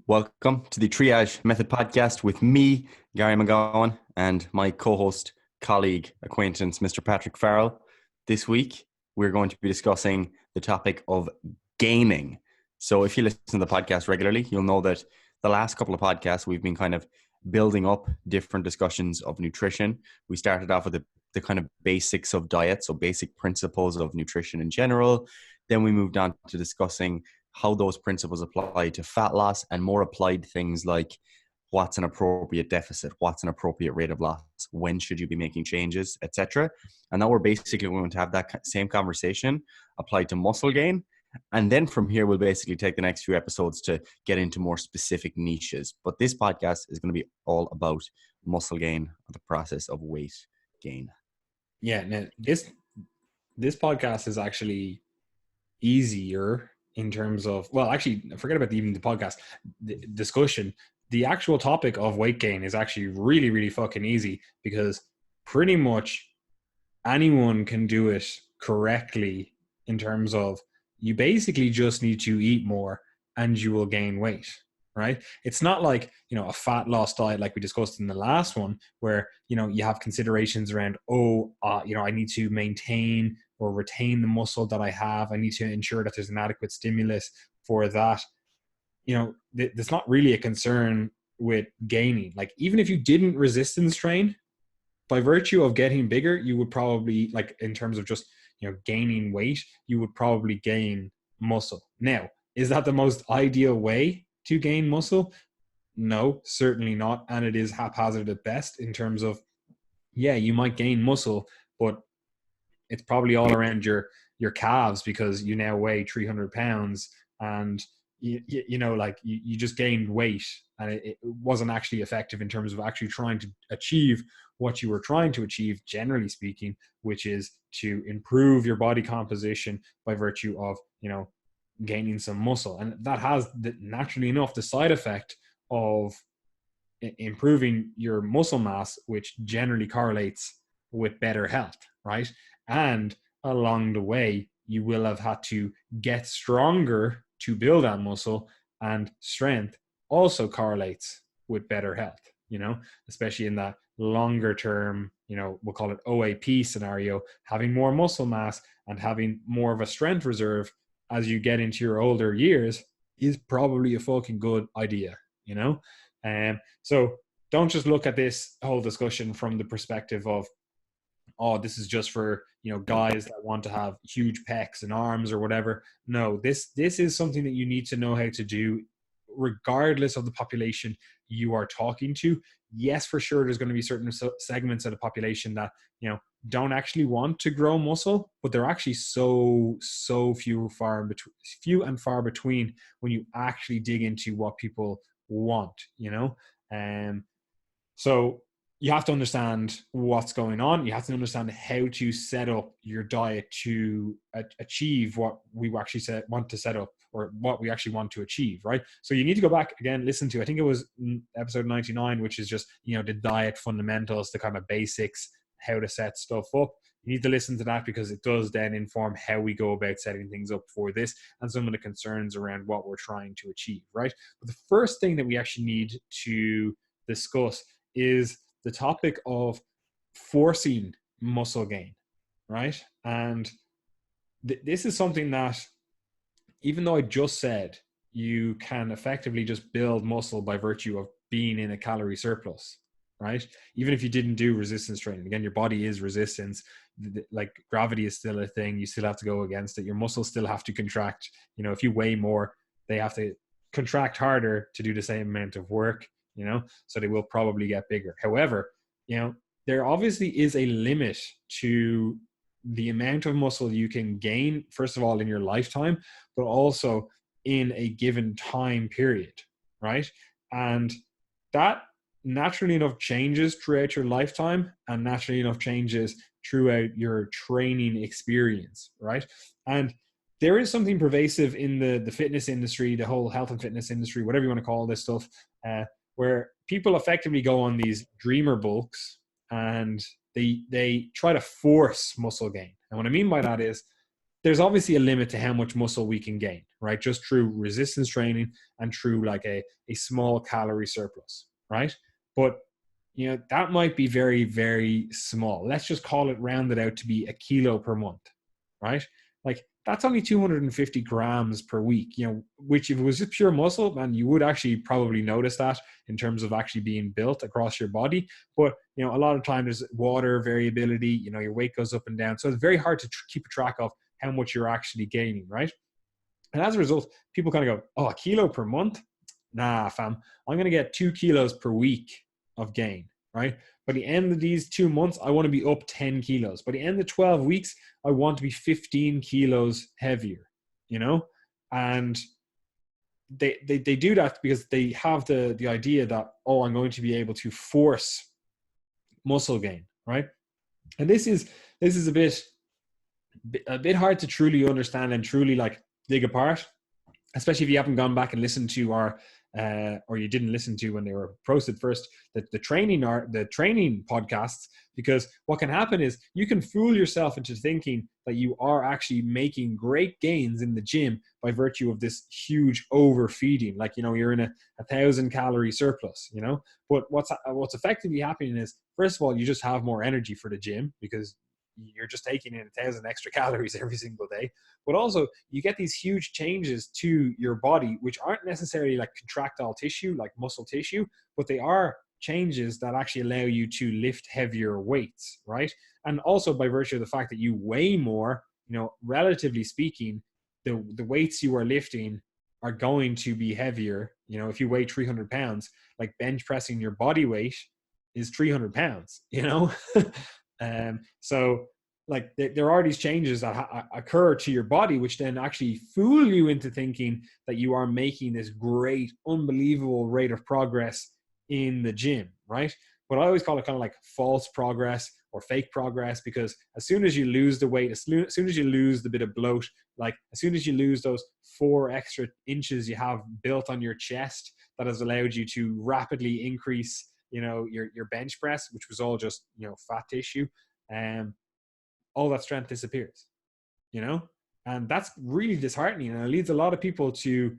Welcome to the Triage Method podcast with me, Gary McGowan, and my co-host, colleague, acquaintance, Mr. Patrick Farrell. This week, we're going to be discussing the topic of gaining. So if you listen to the podcast regularly, you'll know that the last couple of podcasts, we've been kind of building up different discussions of nutrition. We started off with the kind of basics of diet, so basic principles of nutrition in general. Then we moved on to discussing how those principles apply to fat loss and more applied things like what's an appropriate deficit, what's an appropriate rate of loss, when should you be making changes, etc. And now we're basically going to have that same conversation applied to muscle gain. And then from here, we'll basically take the next few episodes to get into more specific niches. But this podcast is going to be all about muscle gain, the process of weight gain. Yeah, now this podcast is actually easier in terms of, well, actually, forget about even the podcast, the discussion. The actual topic of weight gain is actually really, really fucking easy because pretty much anyone can do it correctly in terms of you basically just need to eat more and you will gain weight, right? It's not like, a fat loss diet like we discussed in the last one where, you have considerations around, I need to maintain or retain the muscle that I have. I need to ensure that there's an adequate stimulus for that. There's not really a concern with gaining. Like, even if you didn't resistance train, by virtue of getting bigger, you would probably, like, in terms of just, gaining weight, you would probably gain muscle. Now, is that the most ideal way to gain muscle? No, certainly not. And it is haphazard at best in terms of, yeah, you might gain muscle, but it's probably all around your calves because you now weigh 300 pounds and you just gained weight, and it wasn't actually effective in terms of actually trying to achieve what you were trying to achieve, generally speaking, which is to improve your body composition by virtue of, gaining some muscle. And that has, naturally enough, the side effect of improving your muscle mass, which generally correlates with better health, right? And along the way, you will have had to get stronger to build that muscle, and strength also correlates with better health, especially in that longer term, we'll call it OAP scenario. Having more muscle mass and having more of a strength reserve as you get into your older years is probably a fucking good idea, so don't just look at this whole discussion from the perspective of, oh, this is just for, guys that want to have huge pecs and arms or whatever. No, this is something that you need to know how to do regardless of the population you are talking to. Yes, for sure, there's going to be certain segments of the population that, don't actually want to grow muscle, but they're actually so few and far between when you actually dig into what people want, so you have to understand what's going on. You have to understand how to set up your diet to achieve what we actually want to set up, or what we actually want to achieve, right? So you need to go back again, listen to, I think it was episode 99, which is just, the diet fundamentals, the kind of basics, how to set stuff up. You need to listen to that because it does then inform how we go about setting things up for this and some of the concerns around what we're trying to achieve, right? But the first thing that we actually need to discuss is the topic of forcing muscle gain, right? And this is something that, even though I just said you can effectively just build muscle by virtue of being in a calorie surplus, right? Even if you didn't do resistance training, again, your body is resistance. Like, gravity is still a thing. You still have to go against it. Your muscles still have to contract. If you weigh more, they have to contract harder to do the same amount of work, so they will probably get bigger. However, there obviously is a limit to the amount of muscle you can gain, first of all, in your lifetime, but also in a given time period, right? And that naturally enough changes throughout your lifetime, and naturally enough changes throughout your training experience, right? And there is something pervasive in the fitness industry, the whole health and fitness industry, whatever you want to call this stuff, where people effectively go on these dreamer bulks and they try to force muscle gain. And what I mean by that is, there's obviously a limit to how much muscle we can gain, right? Just through resistance training and through like a small calorie surplus, right? But that might be very, very small. Let's just call it rounded out to be a kilo per month, right? Like that's only 250 grams per week, which if it was just pure muscle, man, you would actually probably notice that in terms of actually being built across your body. But, a lot of times there's water variability, your weight goes up and down. So it's very hard to keep track of how much you're actually gaining, right? And as a result, people kind of go, oh, a kilo per month? Nah, fam, I'm going to get 2 kilos per week of gain, right? By the end of these 2 months, I want to be up 10 kilos. By the end of 12 weeks, I want to be 15 kilos heavier, And they do that because they have the idea that, oh, I'm going to be able to force muscle gain, right? And this is a bit hard to truly understand and truly like dig apart, especially if you haven't gone back and listened to our or you didn't listen to when they were posted first, the training podcasts, because what can happen is you can fool yourself into thinking that you are actually making great gains in the gym by virtue of this huge overfeeding, like you're in a 1,000 calorie surplus, but what's effectively happening is, first of all, you just have more energy for the gym because you're just taking in 1,000 extra calories every single day. But also you get these huge changes to your body, which aren't necessarily like contractile tissue, like muscle tissue, but they are changes that actually allow you to lift heavier weights, right? And also by virtue of the fact that you weigh more, relatively speaking, the weights you are lifting are going to be heavier. If you weigh 300 pounds, like bench pressing your body weight is 300 pounds, so like there are these changes that occur to your body, which then actually fool you into thinking that you are making this great, unbelievable rate of progress in the gym, right? But I always call it kind of like false progress or fake progress, because as soon as you lose the weight, as soon as you lose the bit of bloat, like as soon as you lose those 4 extra inches you have built on your chest that has allowed you to rapidly increase your bench press, which was all just fat tissue, all that strength disappears, and that's really disheartening, and it leads a lot of people to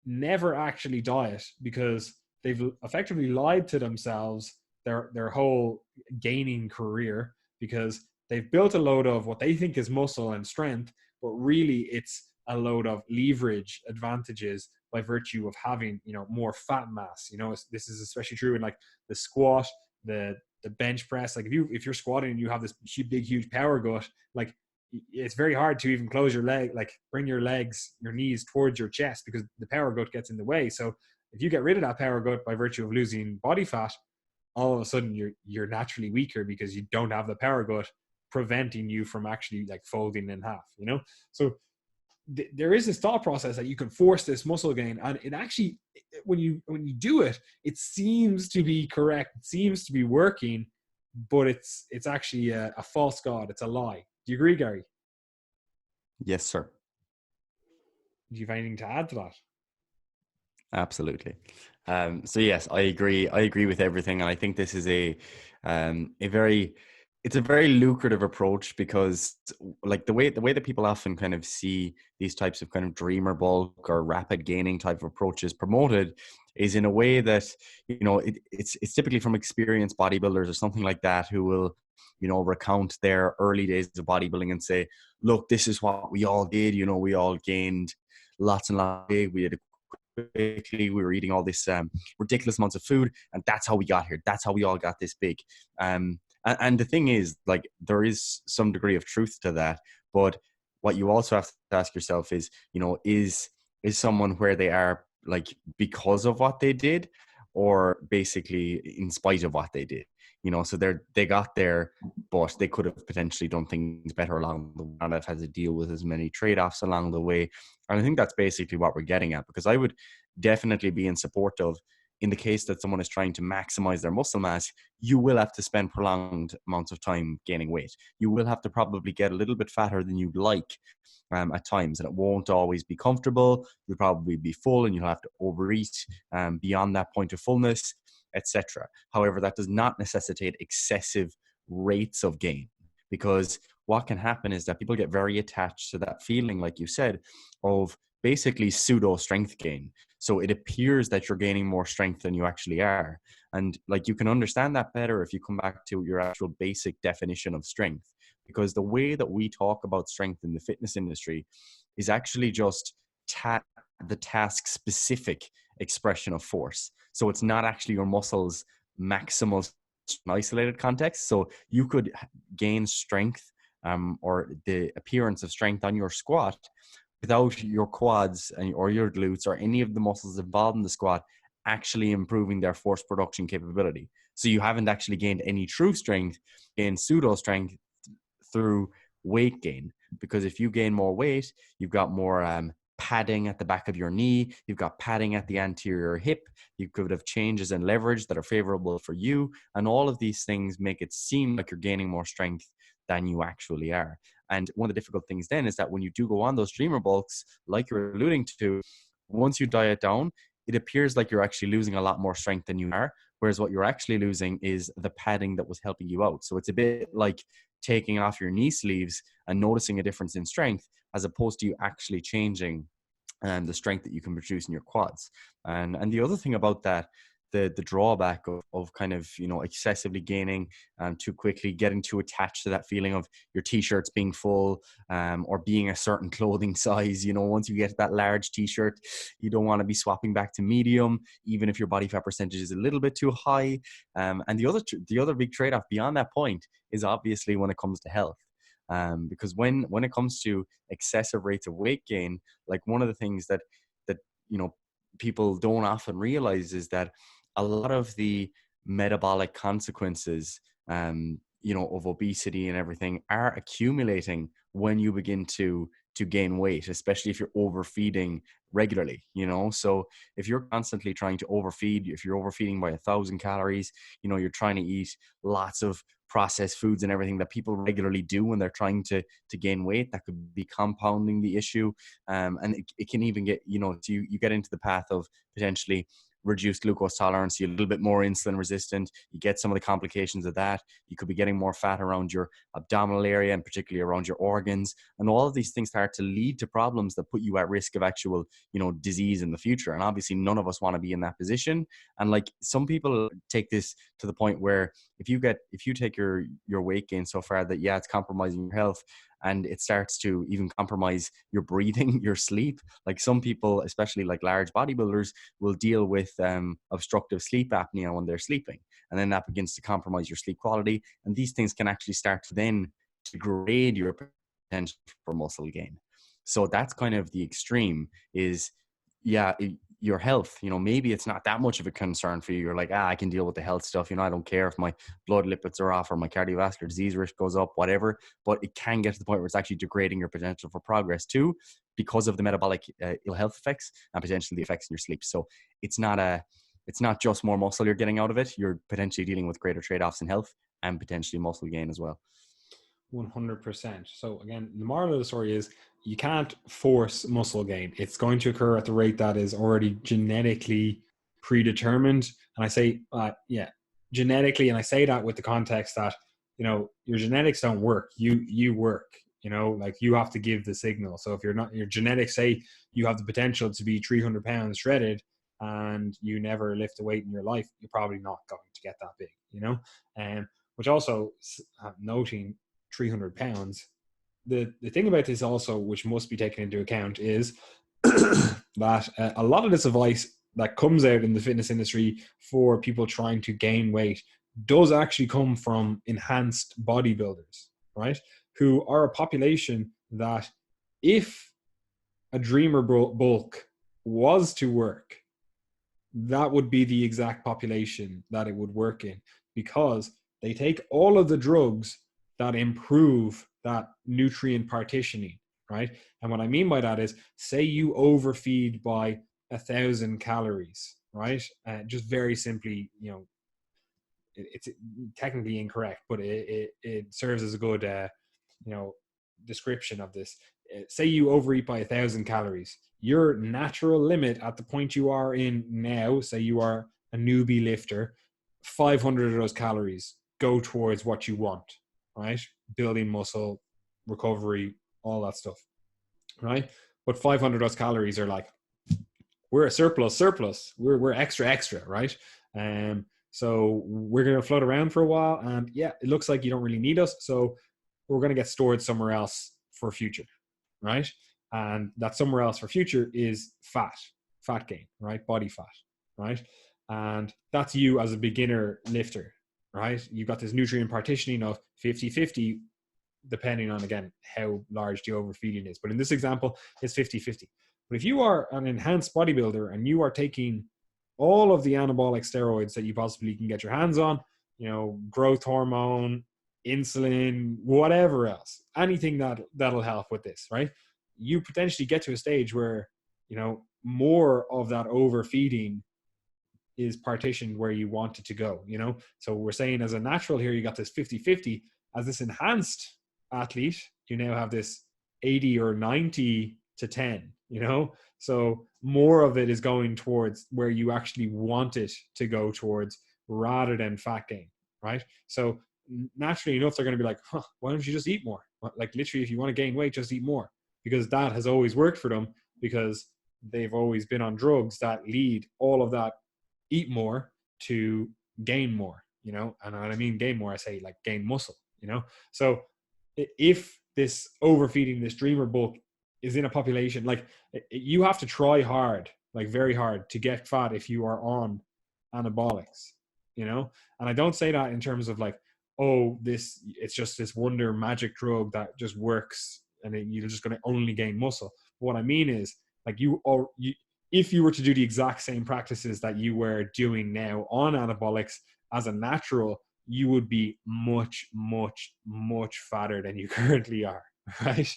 never actually diet because they've effectively lied to themselves their whole gaining career, because they've built a load of what they think is muscle and strength, but really it's a load of leverage advantages by virtue of having more fat mass. This is especially true in like the squat, the bench press. Like if you're squatting and you have this big huge power gut, like it's very hard to even close your leg, like bring your knees towards your chest, because the power gut gets in the way. So if you get rid of that power gut by virtue of losing body fat, all of a sudden you're naturally weaker because you don't have the power gut preventing you from actually like folding in half, So there is this thought process that you can force this muscle gain, and it actually, when you do it, it seems to be correct, it seems to be working, but it's actually a false god, it's a lie. Do you agree, Gary? Yes, sir. Do you have anything to add to that? Absolutely. So yes, I agree with everything, and I think this is a very lucrative approach, because like the way that people often kind of see these types of kind of dreamer bulk or rapid gaining type of approaches promoted is in a way that it's typically from experienced bodybuilders or something like that, who will recount their early days of bodybuilding and say, look, this is what we all did, we all gained lots and lots of weight, we did quickly, we were eating all this ridiculous amounts of food, and that's how we got here, that's how we all got this big. And the thing is, like, there is some degree of truth to that, but what you also have to ask yourself is, is someone where they are like because of what they did, or basically in spite of what they did? So they got there, but they could have potentially done things better along the way, and have had to deal with as many trade-offs along the way. And I think that's basically what we're getting at, because I would definitely be in support of, in the case that someone is trying to maximize their muscle mass, you will have to spend prolonged amounts of time gaining weight. You will have to probably get a little bit fatter than you'd like at times, and it won't always be comfortable. You'll probably be full, and you'll have to overeat beyond that point of fullness, etc. However, that does not necessitate excessive rates of gain, because what can happen is that people get very attached to that feeling, like you said, of basically pseudo strength gain. So it appears that you're gaining more strength than you actually are. And like you can understand that better if you come back to your actual basic definition of strength, because the way that we talk about strength in the fitness industry is actually just the task specific expression of force. So it's not actually your muscles maximal isolated context. So you could gain strength or the appearance of strength on your squat without your quads or your glutes or any of the muscles involved in the squat actually improving their force production capability. So you haven't actually gained any true strength, gained pseudo strength through weight gain. Because if you gain more weight, you've got more padding at the back of your knee, you've got padding at the anterior hip, you could have changes in leverage that are favorable for you. And all of these things make it seem like you're gaining more strength than you actually are. And one of the difficult things then is that when you do go on those dreamer bulks, like you're alluding to, once you diet down, it appears like you're actually losing a lot more strength than you are. Whereas what you're actually losing is the padding that was helping you out. So it's a bit like taking off your knee sleeves and noticing a difference in strength, as opposed to you actually changing the strength that you can produce in your quads. And the other thing about that, the drawback of kind of, you know, excessively gaining too quickly, getting too attached to that feeling of your t-shirts being full or being a certain clothing size. You know, once you get that large t-shirt, you don't want to be swapping back to medium, even if your body fat percentage is a little bit too high. And the other big trade-off beyond that point is obviously when it comes to health. Because when it comes to excessive rates of weight gain, like one of the things that you know people don't often realize is that a lot of the metabolic consequences you know, of obesity and everything are accumulating when you begin to gain weight, especially if you're overfeeding regularly, you know. So if you're constantly trying to overfeed, if you're overfeeding by 1,000 calories, you know, you're trying to eat lots of processed foods and everything that people regularly do when they're trying to gain weight, that could be compounding the issue. And it can even get, you know, so you get into the path of potentially reduced glucose tolerance, you're a little bit more insulin resistant, you get some of the complications of that. You could be getting more fat around your abdominal area and particularly around your organs. And all of these things start to lead to problems that put you at risk of actual, you know, disease in the future. And obviously none of us want to be in that position. And like some people take this to the point where if you take your weight gain so far that, yeah, it's compromising your health, and it starts to even compromise your breathing, your sleep. Like some people, especially like large bodybuilders, will deal with obstructive sleep apnea when they're sleeping. And then that begins to compromise your sleep quality. And these things can actually start to then degrade your potential for muscle gain. So that's kind of the extreme is, yeah, your health, you know, maybe it's not that much of a concern for you. You're like, I can deal with the health stuff. You know, I don't care if my blood lipids are off or my cardiovascular disease risk goes up, whatever. But it can get to the point where it's actually degrading your potential for progress too, because of the metabolic ill health effects and potentially the effects in your sleep. So it's not just more muscle you're getting out of it. You're potentially dealing with greater trade-offs in health and potentially muscle gain as well. 100%. So again, the moral of the story is you can't force muscle gain. It's going to occur at the rate that is already genetically predetermined. And I say, genetically, and I say that with the context that, you know, your genetics don't work. You work, you know, like you have to give the signal. So if your genetics say you have the potential to be 300 pounds shredded and you never lift a weight in your life, you're probably not going to get that big, you know? Which also noting 300 pounds. The thing about this also, which must be taken into account, is that a lot of this advice that comes out in the fitness industry for people trying to gain weight does actually come from enhanced bodybuilders, right? Who are a population that, if a dreamer bulk was to work, that would be the exact population that it would work in, because they take all of the drugs that improve that nutrient partitioning, right? And what I mean by that is, say you overfeed by 1,000 calories, right? Just very simply, you know, it's technically incorrect, but it serves as a good, you know, description of this. Say you overeat by 1,000 calories. Your natural limit at the point you are in now, say you are a newbie lifter, 500 of those calories go towards what you want, right? building muscle, recovery, all that stuff, right? But 500 less calories are like, we're a surplus. We're extra, right? So we're going to float around for a while, and yeah, it looks like you don't really need us, so we're going to get stored somewhere else for future, right? And that somewhere else for future is fat gain, right? Body fat, right? And that's you as a beginner lifter, right? You've got this nutrient partitioning of 50-50, depending on, again, how large the overfeeding is. But in this example, it's 50-50. But if you are an enhanced bodybuilder and you are taking all of the anabolic steroids that you possibly can get your hands on, growth hormone, insulin, whatever else, anything that'll help with this, right? You potentially get to a stage where, more of that overfeeding is partitioned where you want it to go, So we're saying as a natural here, you got this 50-50. As this enhanced athlete, you now have this 80 or 90-10, So more of it is going towards where you actually want it to go towards rather than fat gain, right? So naturally enough, they're going to be like, why don't you just eat more? Like literally, if you want to gain weight, just eat more, because that has always worked for them, because they've always been on drugs that lead all of that eat more to gain more, and when I mean gain more, I say like gain muscle, So if this overfeeding, this dreamer bulk is in a population, like you have to try hard, like very hard, to get fat if you are on anabolics, and I don't say that in terms of like, oh, it's just this wonder magic drug that just works and you're just going to only gain muscle. What I mean is, like, if you were to do the exact same practices that you were doing now on anabolics as a natural, you would be much, much, much fatter than you currently are, right?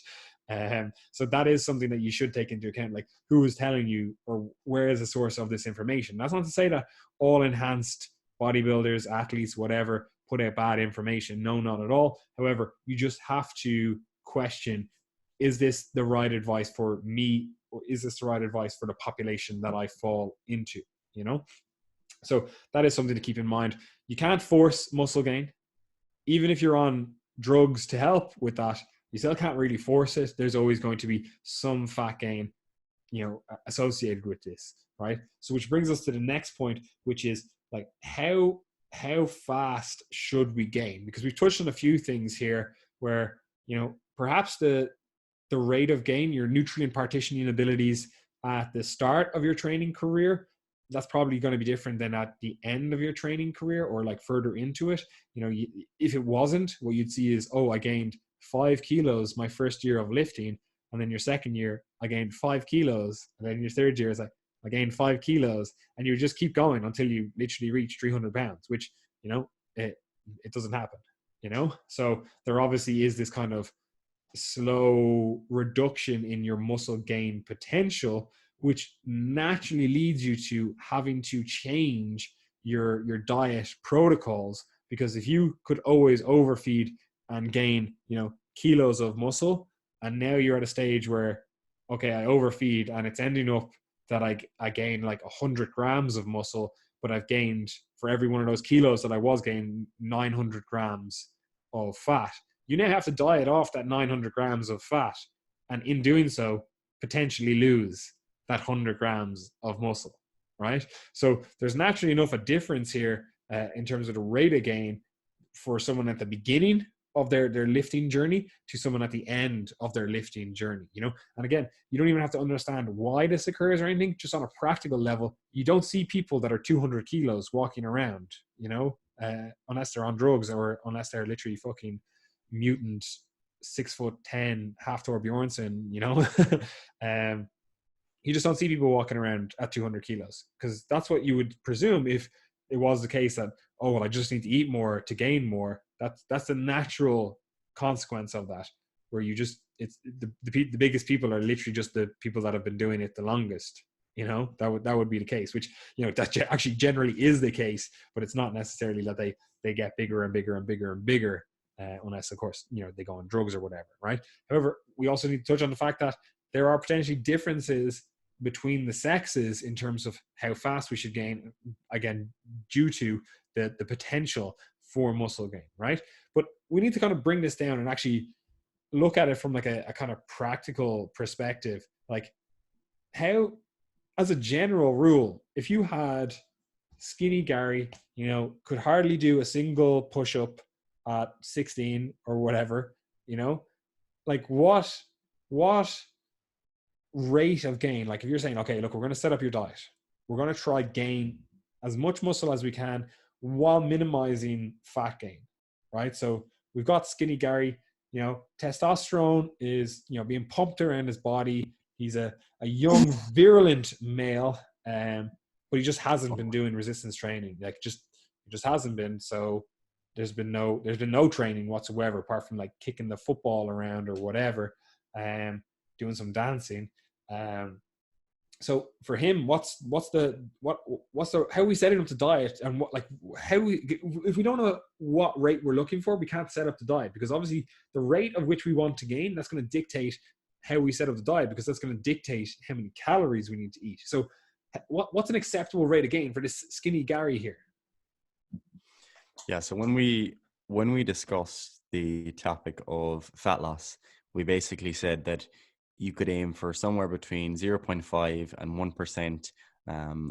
So that is something that you should take into account. Like, who is telling you, or where is the source of this information? That's not to say that all enhanced bodybuilders, athletes, whatever, put out bad information. No, not at all. However, you just have to question, is this the right advice for me, or is this the right advice for the population that I fall into, So that is something to keep in mind. You can't force muscle gain. Even if you're on drugs to help with that, you still can't really force it. There's always going to be some fat gain, associated with this, right? So which brings us to the next point, which is like, how fast should we gain? Because we've touched on a few things here where, perhaps the rate of gain, your nutrient partitioning abilities at the start of your training career, that's probably going to be different than at the end of your training career, or like further into it. If it wasn't, what you'd see is, I gained 5 kilos my first year of lifting, and then your second year I gained 5 kilos, and then your third year is like, I gained 5 kilos, and you just keep going until you literally reach 300 pounds, which, it doesn't happen, So there obviously is this kind of slow reduction in your muscle gain potential, which naturally leads you to having to change your diet protocols. Because if you could always overfeed and gain, kilos of muscle, and now you're at a stage where, okay, I overfeed and it's ending up that I gain like 100 grams of muscle, but I've gained, for every one of those kilos that I was gaining, 900 grams of fat. You now have to diet off that 900 grams of fat, and in doing so, potentially lose that 100 grams of muscle, right? So there's naturally enough a difference here in terms of the rate of gain for someone at the beginning of their lifting journey to someone at the end of their lifting journey, And again, you don't even have to understand why this occurs or anything. Just on a practical level, you don't see people that are 200 kilos walking around, unless they're on drugs, or unless they're literally fucking mutant 6'10" Hafthor Bjornsson, you just don't see people walking around at 200 kilos, because that's what you would presume if it was the case that, I just need to eat more to gain more. That's the natural consequence of that, where it's the biggest people are literally just the people that have been doing it the longest. That would be the case, which, that actually generally is the case, but it's not necessarily that they get bigger and bigger and bigger and bigger, unless, of course, they go on drugs or whatever, right? However, we also need to touch on the fact that there are potentially differences between the sexes in terms of how fast we should gain, again, due to the potential for muscle gain, right? But we need to kind of bring this down and actually look at it from like a kind of practical perspective. Like how, as a general rule, if you had skinny Gary, could hardly do a single push-up at 16 or whatever, like what rate of gain, like if you're saying, okay, look, we're going to set up your diet, we're going to try gain as much muscle as we can while minimizing fat gain, right? So we've got skinny Gary, testosterone is, being pumped around his body. He's a young, virulent male, but he just hasn't been doing resistance training. Like it just hasn't been. So there's been no training whatsoever, apart from like kicking the football around or whatever, doing some dancing. So for him, what's the how are we setting up the diet, and if we don't know what rate we're looking for, we can't set up the diet, because obviously the rate of which we want to gain, that's going to dictate how we set up the diet, because that's going to dictate how many calories we need to eat. So what's an acceptable rate of gain for this skinny Gary here? Yeah, so when we discussed the topic of fat loss, we basically said that you could aim for somewhere between 0.5 and 1%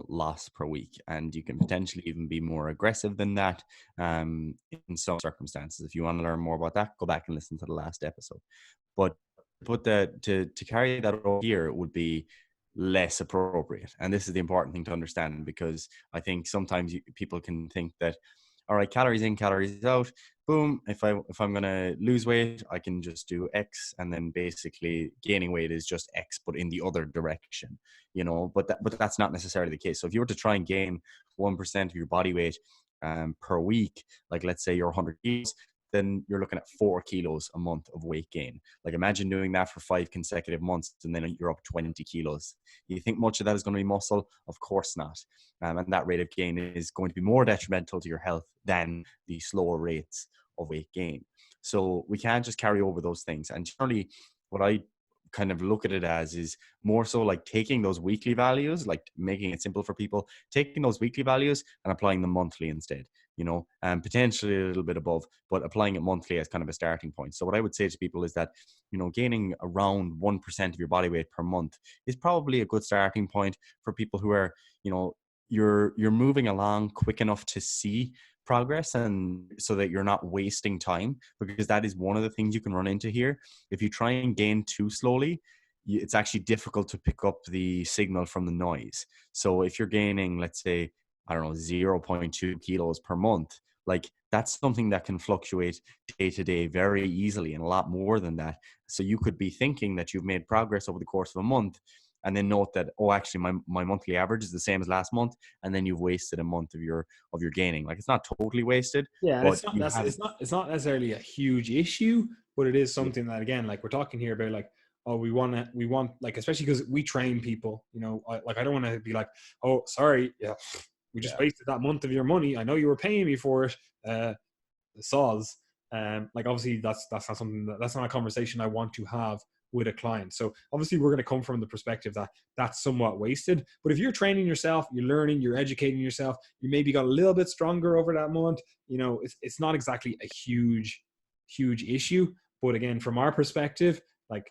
loss per week. And you can potentially even be more aggressive than that in some circumstances. If you want to learn more about that, go back and listen to the last episode. But to carry that over here would be less appropriate. And this is the important thing to understand, because I think sometimes people can think that, all right, calories in, calories out. Boom. If I'm gonna lose weight, I can just do X, and then basically gaining weight is just X, but in the other direction, But that's not necessarily the case. So if you were to try and gain 1% of your body weight per week, like let's say you're 100 kilos, then you're looking at 4 kilos a month of weight gain. Like imagine doing that for 5 consecutive months, and then you're up 20 kilos. You think much of that is going to be muscle? Of course not. And that rate of gain is going to be more detrimental to your health than the slower rates of weight gain. So we can't just carry over those things. And generally, what I kind of look at it as is more so like taking those weekly values, like making it simple for people, taking those weekly values and applying them monthly instead, and potentially a little bit above, but applying it monthly as kind of a starting point. So what I would say to people is that, gaining around 1% of your body weight per month is probably a good starting point for people who are, you're moving along quick enough to see progress, and so that you're not wasting time, because that is one of the things you can run into here. If you try and gain too slowly, it's actually difficult to pick up the signal from the noise. So if you're gaining, let's say, I don't know, 0.2 kilos per month, like that's something that can fluctuate day to day very easily, and a lot more than that. So you could be thinking that you've made progress over the course of a month, and then note that, oh, actually my monthly average is the same as last month, and then you've wasted a month of your gaining. Like it's not totally wasted. Yeah, and but it's not necessarily a huge issue, but it is something that, again, like we're talking here about, like, oh, we want like, especially because we train people, I don't want to be like, oh, sorry, yeah, we just wasted that month of your money. I know you were paying me for it. The saws. Like obviously that's not something that's not a conversation I want to have with a client. So obviously we're going to come from the perspective that that's somewhat wasted. But if you're training yourself, you're learning, you're educating yourself, you maybe got a little bit stronger over that month, it's not exactly a huge issue. But again, from our perspective, like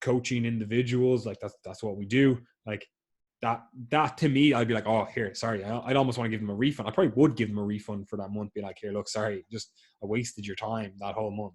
coaching individuals, like that's what we do. Like that to me, I'd be like, oh, here, sorry, I'd almost want to give them a refund. I probably would give them a refund for that month. Be like, here, look, sorry, just I wasted your time that whole month,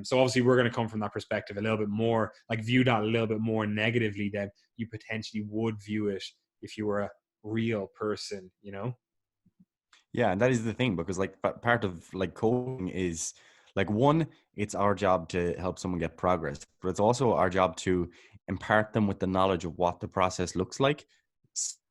So obviously we're going to come from that perspective a little bit more, like view that a little bit more negatively than you potentially would view it if you were a real person, Yeah, and that is the thing, because like part of like coaching is like, one, it's our job to help someone get progress, but it's also our job to impart them with the knowledge of what the process looks like,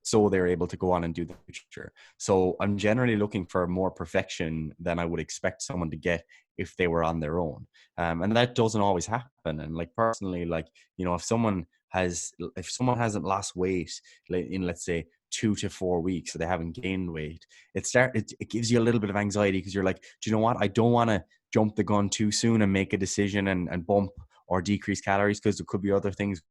so they're able to go on and do the future. So I'm generally looking for more perfection than I would expect someone to get if they were on their own. And that doesn't always happen. And like personally, like, if someone hasn't lost weight in, let's say, 2 to 4 weeks, so they haven't gained weight, it gives you a little bit of anxiety, because you're like, do you know what? I don't want to jump the gun too soon and make a decision and bump or decrease calories, because there could be other things.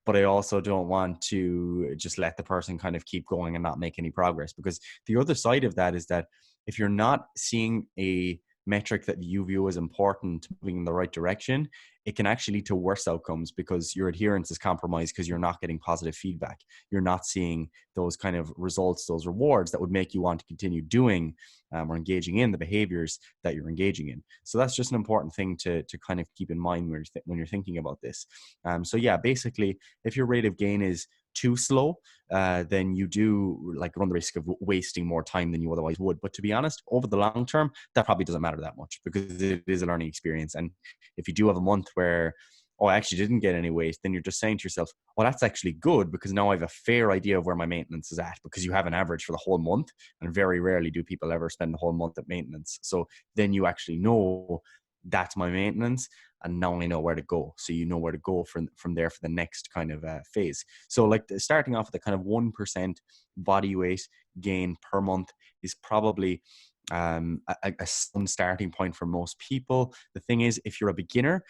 But I also don't want to just let the person kind of keep going and not make any progress, because the other side of that is that if you're not seeing a metric that you view as important, moving in the right direction, it can actually lead to worse outcomes because your adherence is compromised because you're not getting positive feedback. You're not seeing those kind of results, those rewards that would make you want to continue doing or engaging in the behaviors that you're engaging in. So that's just an important thing to kind of keep in mind when you're thinking about this. So yeah, basically, if your rate of gain is too slow, then you do like run the risk of wasting more time than you otherwise would. But to be honest, over the long term, that probably doesn't matter that much because it is a learning experience. And if you do have a month where, oh, I actually didn't get any weight, then you're just saying to yourself, well, that's actually good because now I have a fair idea of where my maintenance is at, because you have an average for the whole month. And very rarely do people ever spend the whole month at maintenance. So then you actually know that's my maintenance, and now I know where to go. So you know where to go from there for the next kind of phase. So like starting off with a kind of 1% body weight gain per month is probably a sound starting point for most people. The thing is, if you're a beginner,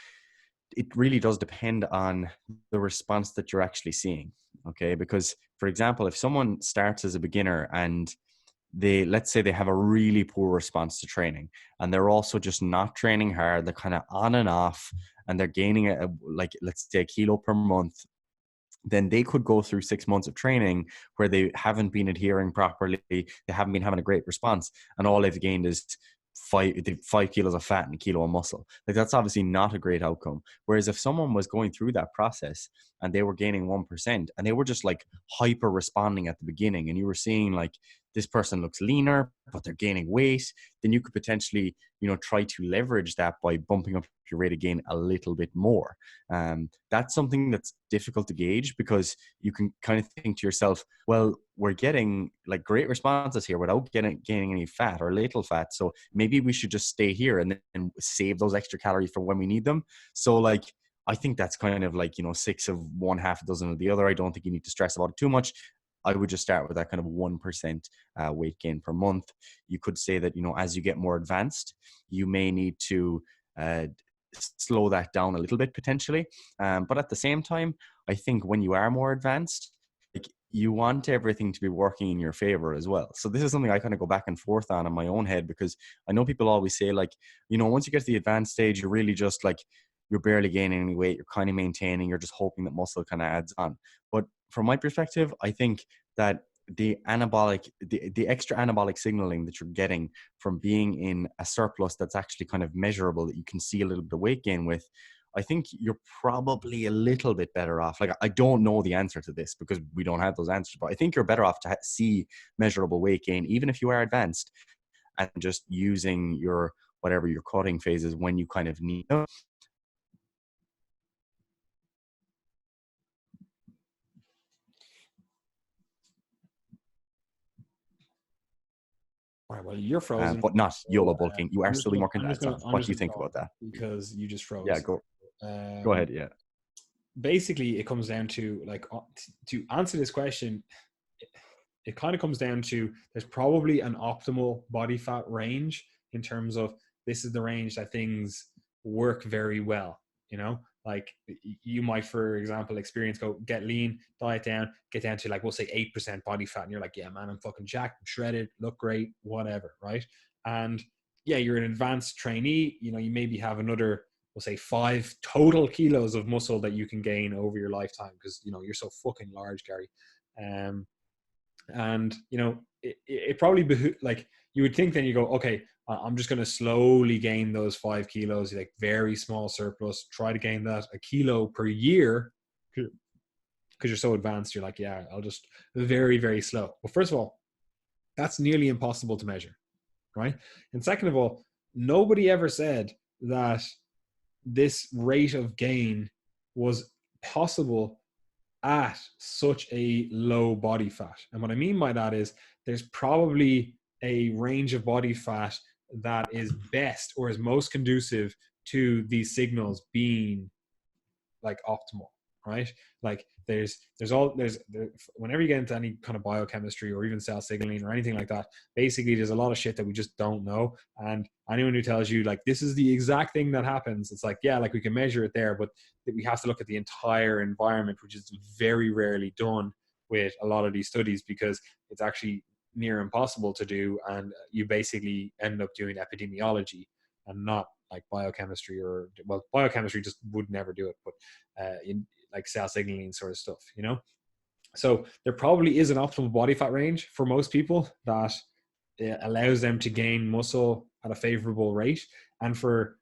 it really does depend on the response that you're actually seeing. Okay, because for example, if someone starts as a beginner and let's say they have a really poor response to training, and they're also just not training hard, they're kind of on and off, and they're gaining like let's say a kilo per month, then they could go through 6 months of training where they haven't been adhering properly, they haven't been having a great response, and all they've gained is 5 kilos of fat and a kilo of muscle. Like that's obviously not a great outcome. Whereas if someone was going through that process and they were gaining 1% and they were just like hyper responding at the beginning, and you were seeing like this person looks leaner but they're gaining weight, then you could potentially, try to leverage that by bumping up your rate of gain a little bit more. That's something that's difficult to gauge because you can kind of think to yourself, well, we're getting like great responses here without gaining any fat or little fat, so maybe we should just stay here and then save those extra calories for when we need them. So like, I think that's kind of like, 6 of one, half a dozen of the other. I don't think you need to stress about it too much. I would just start with that kind of 1% weight gain per month. You could say that, as you get more advanced, you may need to slow that down a little bit potentially. But at the same time, I think when you are more advanced, like, you want everything to be working in your favor as well. So this is something I kind of go back and forth on in my own head, because I know people always say like, once you get to the advanced stage, you're really just like, you're barely gaining any weight, you're kind of maintaining, you're just hoping that muscle kind of adds on. But from my perspective, I think that the extra anabolic signaling that you're getting from being in a surplus that's actually kind of measurable, that you can see a little bit of weight gain with, I think you're probably a little bit better off. Like, I don't know the answer to this because we don't have those answers, but I think you're better off to see measurable weight gain, even if you are advanced, and just using your cutting phases when you kind of need them. All right, well, you're frozen, but not so, YOLO bulking. You are still being more I'm just advanced. gonna, What do you think about that? because you just froze. Yeah, go ahead. Yeah. Basically, it comes down to like, to answer this question, it kind of comes down to, there's probably an optimal body fat range in terms of, this is the range that things work very well. Like you might, for example, get lean, diet down, get down to like, we'll say 8% body fat, and you're like, yeah, man, I'm fucking jacked, I'm shredded, look great, whatever, right? And yeah, you're an advanced trainee, you maybe have another, we'll say 5 total kilos of muscle that you can gain over your lifetime, because you're so fucking large, Gary. And it probably like, you would think, then you go, okay, I'm just going to slowly gain those 5 kilos, like very small surplus, try to gain that a kilo per year, because you're so advanced. You're like, yeah, I'll just very, very slow. Well, first of all, that's nearly impossible to measure, right? And second of all, nobody ever said that this rate of gain was possible at such a low body fat. And what I mean by that is, there's probably a range of body fat that is best, or is most conducive to these signals being like optimal, right? Like whenever you get into any kind of biochemistry or even cell signaling or anything like that, basically there's a lot of shit that we just don't know. And anyone who tells you like, this is the exact thing that happens, it's like, yeah, like we can measure it there, but we have to look at the entire environment, which is very rarely done with a lot of these studies, because it's actually near impossible to do, and you basically end up doing epidemiology and not like biochemistry, or well, biochemistry just would never do it, but in like cell signaling sort of stuff, you know. So there probably is an optimal body fat range for most people that allows them to gain muscle at a favorable rate. And for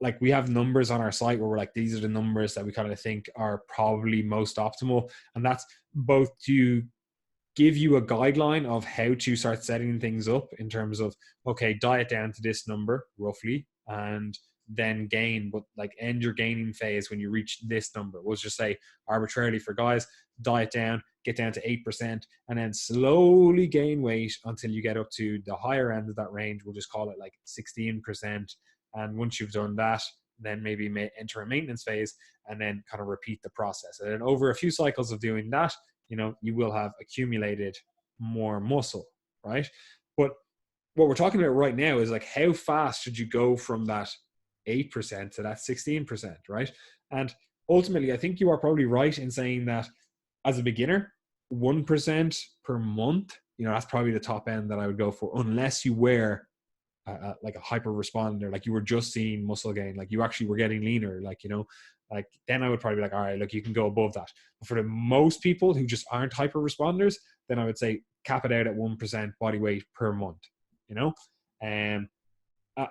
like, we have numbers on our site where we're like, these are the numbers that we kind of think are probably most optimal. And that's both to give you a guideline of how to start setting things up in terms of, okay, diet down to this number roughly, and then gain, but like end your gaining phase when you reach this number. We'll just say arbitrarily for guys, diet down, get down to 8%, and then slowly gain weight until you get up to the higher end of that range. We'll just call it like 16%. And once you've done that, then maybe enter a maintenance phase and then kind of repeat the process. And then over a few cycles of doing that, you know, you will have accumulated more muscle, right? But what we're talking about right now is like, how fast should you go from that 8% to that 16%, right? And ultimately, I think you are probably right in saying that as a beginner, 1% per month, you know, that's probably the top end that I would go for, unless you were like a hyper responder, like you were just seeing muscle gain, like you actually were getting leaner, like, you know, like then I would probably be like, all right, look, you can go above that. But for the most people who just aren't hyper responders, then I would say cap it out at 1% body weight per month, you know. And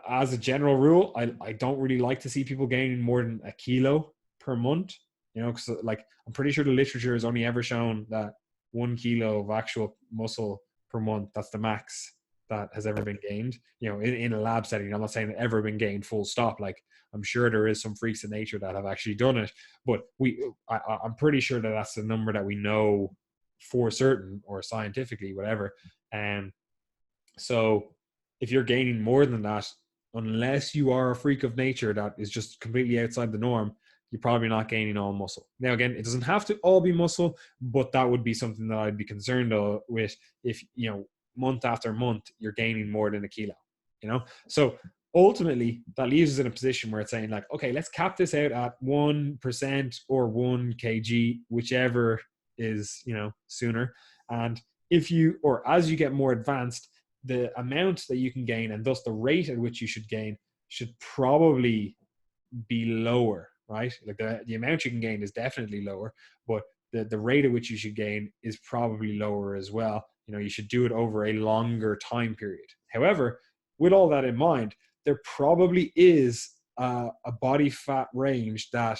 as a general rule, I don't really like to see people gaining more than a kilo per month, you know, because like I'm pretty sure the literature has only ever shown that 1 kilo of actual muscle per month, that's the max that has ever been gained, you know, in a lab setting. I'm not saying it ever been gained full stop. Like I'm sure there is some freaks in nature that have actually done it, but I'm pretty sure that that's the number that we know for certain, or scientifically, whatever. And so if you're gaining more than that, unless you are a freak of nature that is just completely outside the norm, you're probably not gaining all muscle. Now, again, it doesn't have to all be muscle, but that would be something that I'd be concerned with if, you know, month after month, you're gaining more than a kilo, you know? So ultimately, that leaves us in a position where it's saying like, okay, let's cap this out at 1% or 1 kg, whichever is, you know, sooner. And if you, or as you get more advanced, the amount that you can gain, and thus the rate at which you should gain, should probably be lower, right? Like the amount you can gain is definitely lower, but the rate at which you should gain is probably lower as well. You know, you should do it over a longer time period. However, with all that in mind, there probably is a body fat range that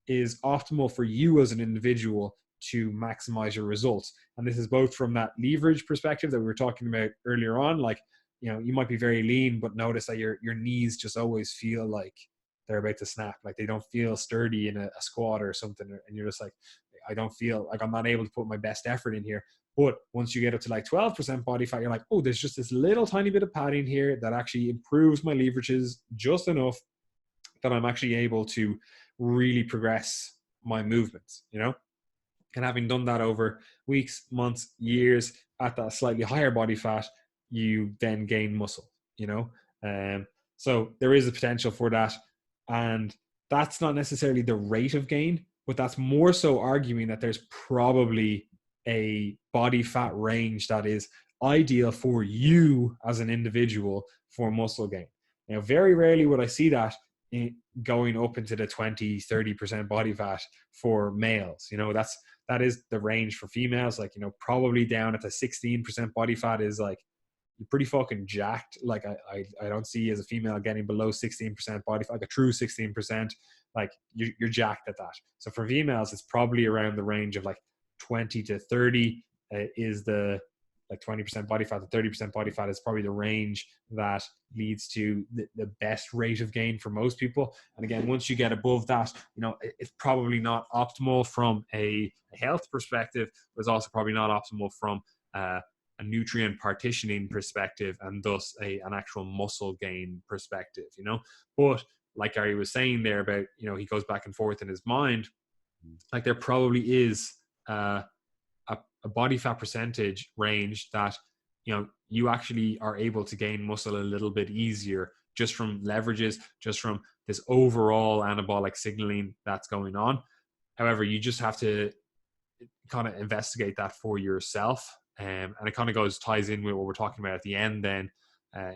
is optimal for you as an individual to maximize your results. And this is both from that leverage perspective that we were talking about earlier on. Like, you know, you might be very lean, but notice that your knees just always feel like they're about to snap. Like they don't feel sturdy in a squat or something. And you're just like, I don't feel like I'm not able to put my best effort in here. But once you get up to like 12% body fat, you're like, oh, there's just this little tiny bit of padding here that actually improves my leverages just enough that I'm actually able to really progress my movements, you know? And having done that over weeks, months, years at that slightly higher body fat, you then gain muscle, you know? So there is a potential for that. And that's not necessarily the rate of gain, but that's more so arguing that there's probably a body fat range that is ideal for you as an individual for muscle gain. Now, very rarely would I see that going up into the 20-30% body fat for males. You know, that is the range for females. Like, you know, probably down at the 16% body fat is like, you're pretty fucking jacked. Like I don't see as a female getting below 16% body fat, like a true 16%, like you're jacked at that. So for females, it's probably around the range of like 20 to 30 is the, like 20% body fat to 30% body fat is probably the range that leads to the best rate of gain for most people. And again, once you get above that, you know, it's probably not optimal from a health perspective, but it's also probably not optimal from a nutrient partitioning perspective, and thus an actual muscle gain perspective, you know. But like Gary was saying there about, you know, he goes back and forth in his mind, like there probably is a body fat percentage range that, you know, you actually are able to gain muscle a little bit easier just from leverages, just from this overall anabolic signaling that's going on. However, you just have to kind of investigate that for yourself And it kind of ties in with what we're talking about at the end then,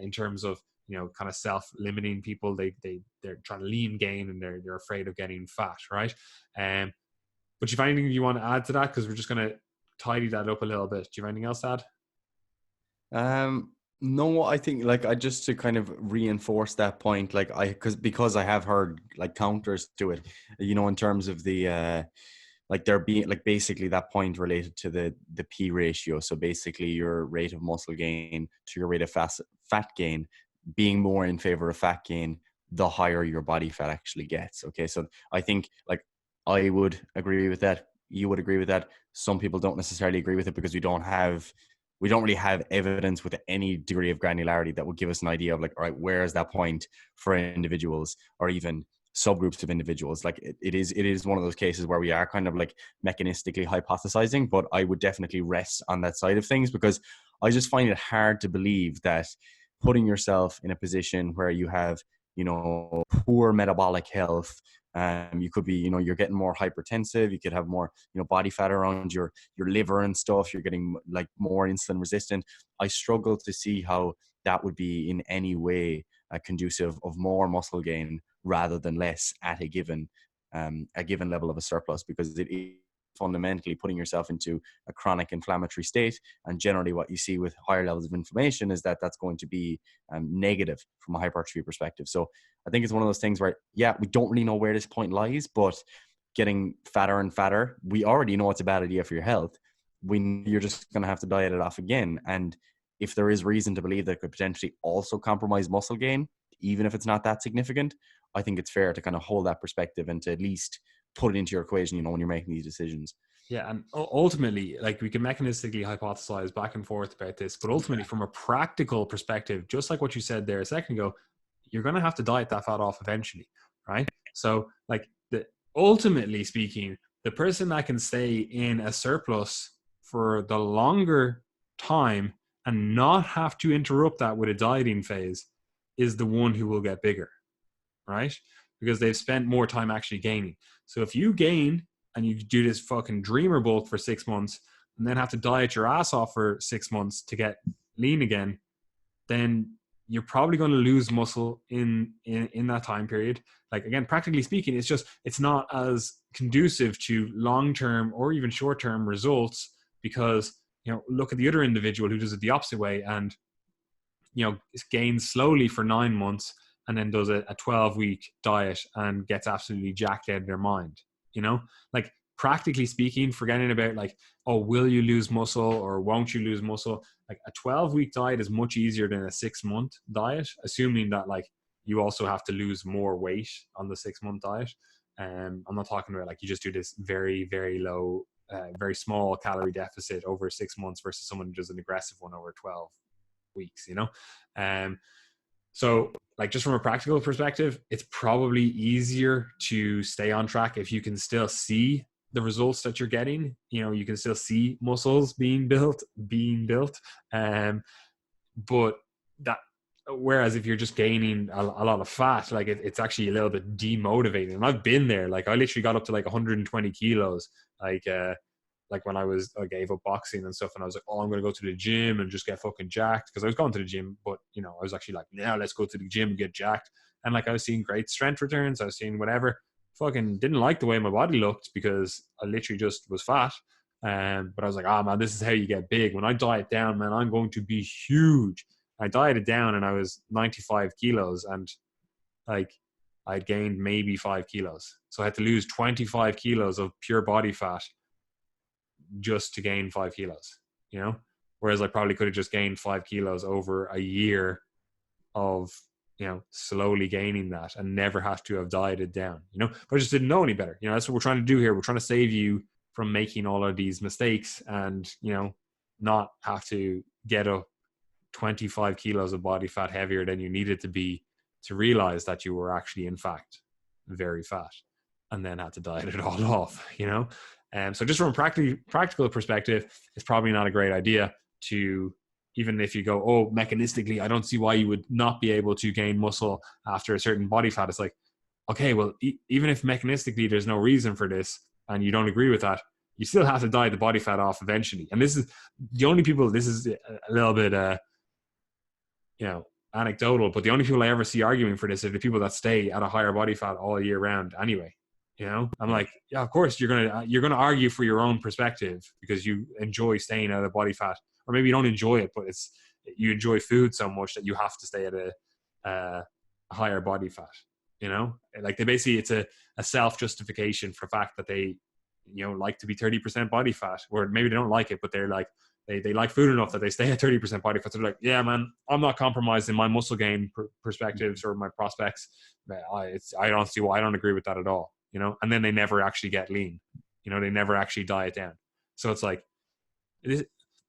in terms of, kind of self-limiting people. They're trying to lean gain, and they're afraid of getting fat, right? But do you have anything you want to add to that? Because we're just going to tidy that up a little bit. Do you have anything else to add? No, I think like I just to kind of reinforce that point, like because I have heard like counters to it, in terms of the like there being like basically that point related to the P ratio. So basically your rate of muscle gain to your rate of fat gain being more in favor of fat gain, the higher your body fat actually gets. Okay, so I think like I would agree with that. You would agree with that. Some people don't necessarily agree with it because we don't really have evidence with any degree of granularity that would give us an idea of like, all right, where is that point for individuals or even subgroups of individuals. Like it is one of those cases where we are kind of like mechanistically hypothesizing, but I would definitely rest on that side of things because I just find it hard to believe that putting yourself in a position where you have, poor metabolic health, you could be, you're getting more hypertensive, you could have more, body fat around your liver and stuff, you're getting like more insulin resistant. I struggle to see how that would be in any way conducive of more muscle gain rather than less at a given level of a surplus, because it is fundamentally putting yourself into a chronic inflammatory state. And generally what you see with higher levels of inflammation is that that's going to be negative from a hypertrophy perspective. So I think it's one of those things where, yeah, we don't really know where this point lies, but getting fatter and fatter, we already know it's a bad idea for your health. You're just going to have to diet it off again. And if there is reason to believe that it could potentially also compromise muscle gain, even if it's not that significant, I think it's fair to kind of hold that perspective and to at least put it into your equation, when you're making these decisions. Yeah, and ultimately, like we can mechanistically hypothesize back and forth about this, but ultimately from a practical perspective, just like what you said there a second ago, you're going to have to diet that fat off eventually, right? So like ultimately speaking, the person that can stay in a surplus for the longer time and not have to interrupt that with a dieting phase is the one who will get bigger, right? Because they've spent more time actually gaining. So if you gain and you do this fucking dreamer bulk for 6 months and then have to diet your ass off for 6 months to get lean again, then you're probably going to lose muscle in that time period. Like, again, practically speaking, it's not as conducive to long-term or even short-term results because, look at the other individual who does it the opposite way and, gains slowly for 9 months and then does a 12-week diet and gets absolutely jacked out of their mind, like practically speaking, forgetting about like, oh, will you lose muscle or won't you lose muscle? Like a 12-week diet is much easier than a 6-month diet, assuming that like you also have to lose more weight on the 6-month diet. I'm not talking about like you just do this very, very low, very small calorie deficit over 6 months versus someone who does an aggressive one over 12 weeks, So like just from a practical perspective, it's probably easier to stay on track if you can still see the results that you're getting. You can still see muscles being built. But that, whereas if you're just gaining a lot of fat, like it's actually a little bit demotivating. And I've been there. Like I literally got up to like 120 kilos, like when I gave up boxing and stuff, and I was like, oh, I'm going to go to the gym and just get fucking jacked. Because I was going to the gym, but, I was actually like, yeah, let's go to the gym and get jacked. And like, I was seeing great strength returns. I was seeing whatever. Fucking didn't like the way my body looked because I literally just was fat. But I was like, man, this is how you get big. When I diet down, man, I'm going to be huge. I dieted down and I was 95 kilos and like I'd gained maybe 5 kilos. So I had to lose 25 kilos of pure body fat just to gain 5 kilos, whereas I probably could have just gained 5 kilos over a year of, slowly gaining that and never have to have dieted down, but I just didn't know any better. That's what we're trying to do here. We're trying to save you from making all of these mistakes and, not have to get up 25 kilos of body fat heavier than you needed to be to realize that you were actually, in fact, very fat and then had to diet it all off, So just from a practical perspective, it's probably not a great idea to, even if you go, oh, mechanistically, I don't see why you would not be able to gain muscle after a certain body fat. It's like, okay, well, even if mechanistically there's no reason for this and you don't agree with that, you still have to diet the body fat off eventually. And this is the only people, this is a little bit, anecdotal, but the only people I ever see arguing for this are the people that stay at a higher body fat all year round anyway. I'm like, yeah, of course you're gonna argue for your own perspective because you enjoy staying at a body fat, or maybe you don't enjoy it, but you enjoy food so much that you have to stay at a higher body fat. Like it's a self justification for the fact that they like to be 30% body fat, or maybe they don't like it, but they're like they like food enough that they stay at 30% body fat. So they're like, yeah, man, I'm not compromised in my muscle gain perspectives or my prospects. I don't see why. I don't agree with that at all. And then they never actually get lean. They never actually diet down. So it's like,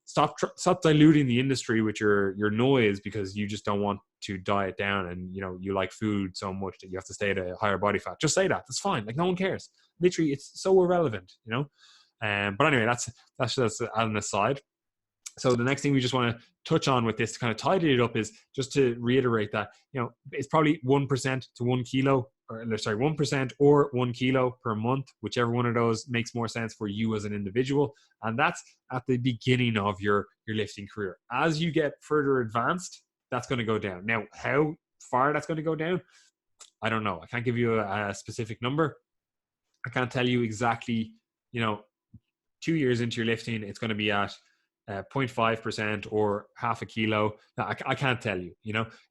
stop diluting the industry with your noise because you just don't want to diet down, and you like food so much that you have to stay at a higher body fat. Just say that. That's fine. Like, no one cares. Literally, it's so irrelevant. But anyway, that's just an aside. So the next thing we just want to touch on with this to kind of tidy it up is just to reiterate that, it's probably 1% to 1 kilo, 1% or 1 kilo per month, whichever one of those makes more sense for you as an individual. And that's at the beginning of your lifting career. As you get further advanced, that's going to go down. Now, how far that's going to go down, I don't know. I can't give you a specific number. I can't tell you exactly, 2 years into your lifting, it's going to be at 0.5% or half a kilo. Now, I can't tell you,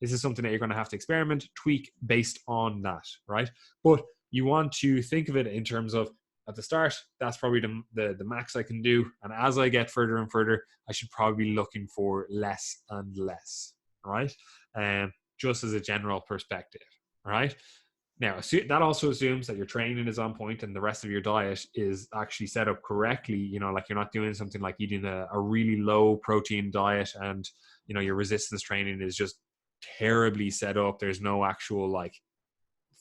this is something that you're going to have to experiment, tweak based on that, right? But you want to think of it in terms of, at the start, that's probably the max I can do. And as I get further and further, I should probably be looking for less and less, right? Just as a general perspective, right? Now, that also assumes that your training is on point and the rest of your diet is actually set up correctly. Like you're not doing something like eating a really low protein diet and, your resistance training is just terribly set up. There's no actual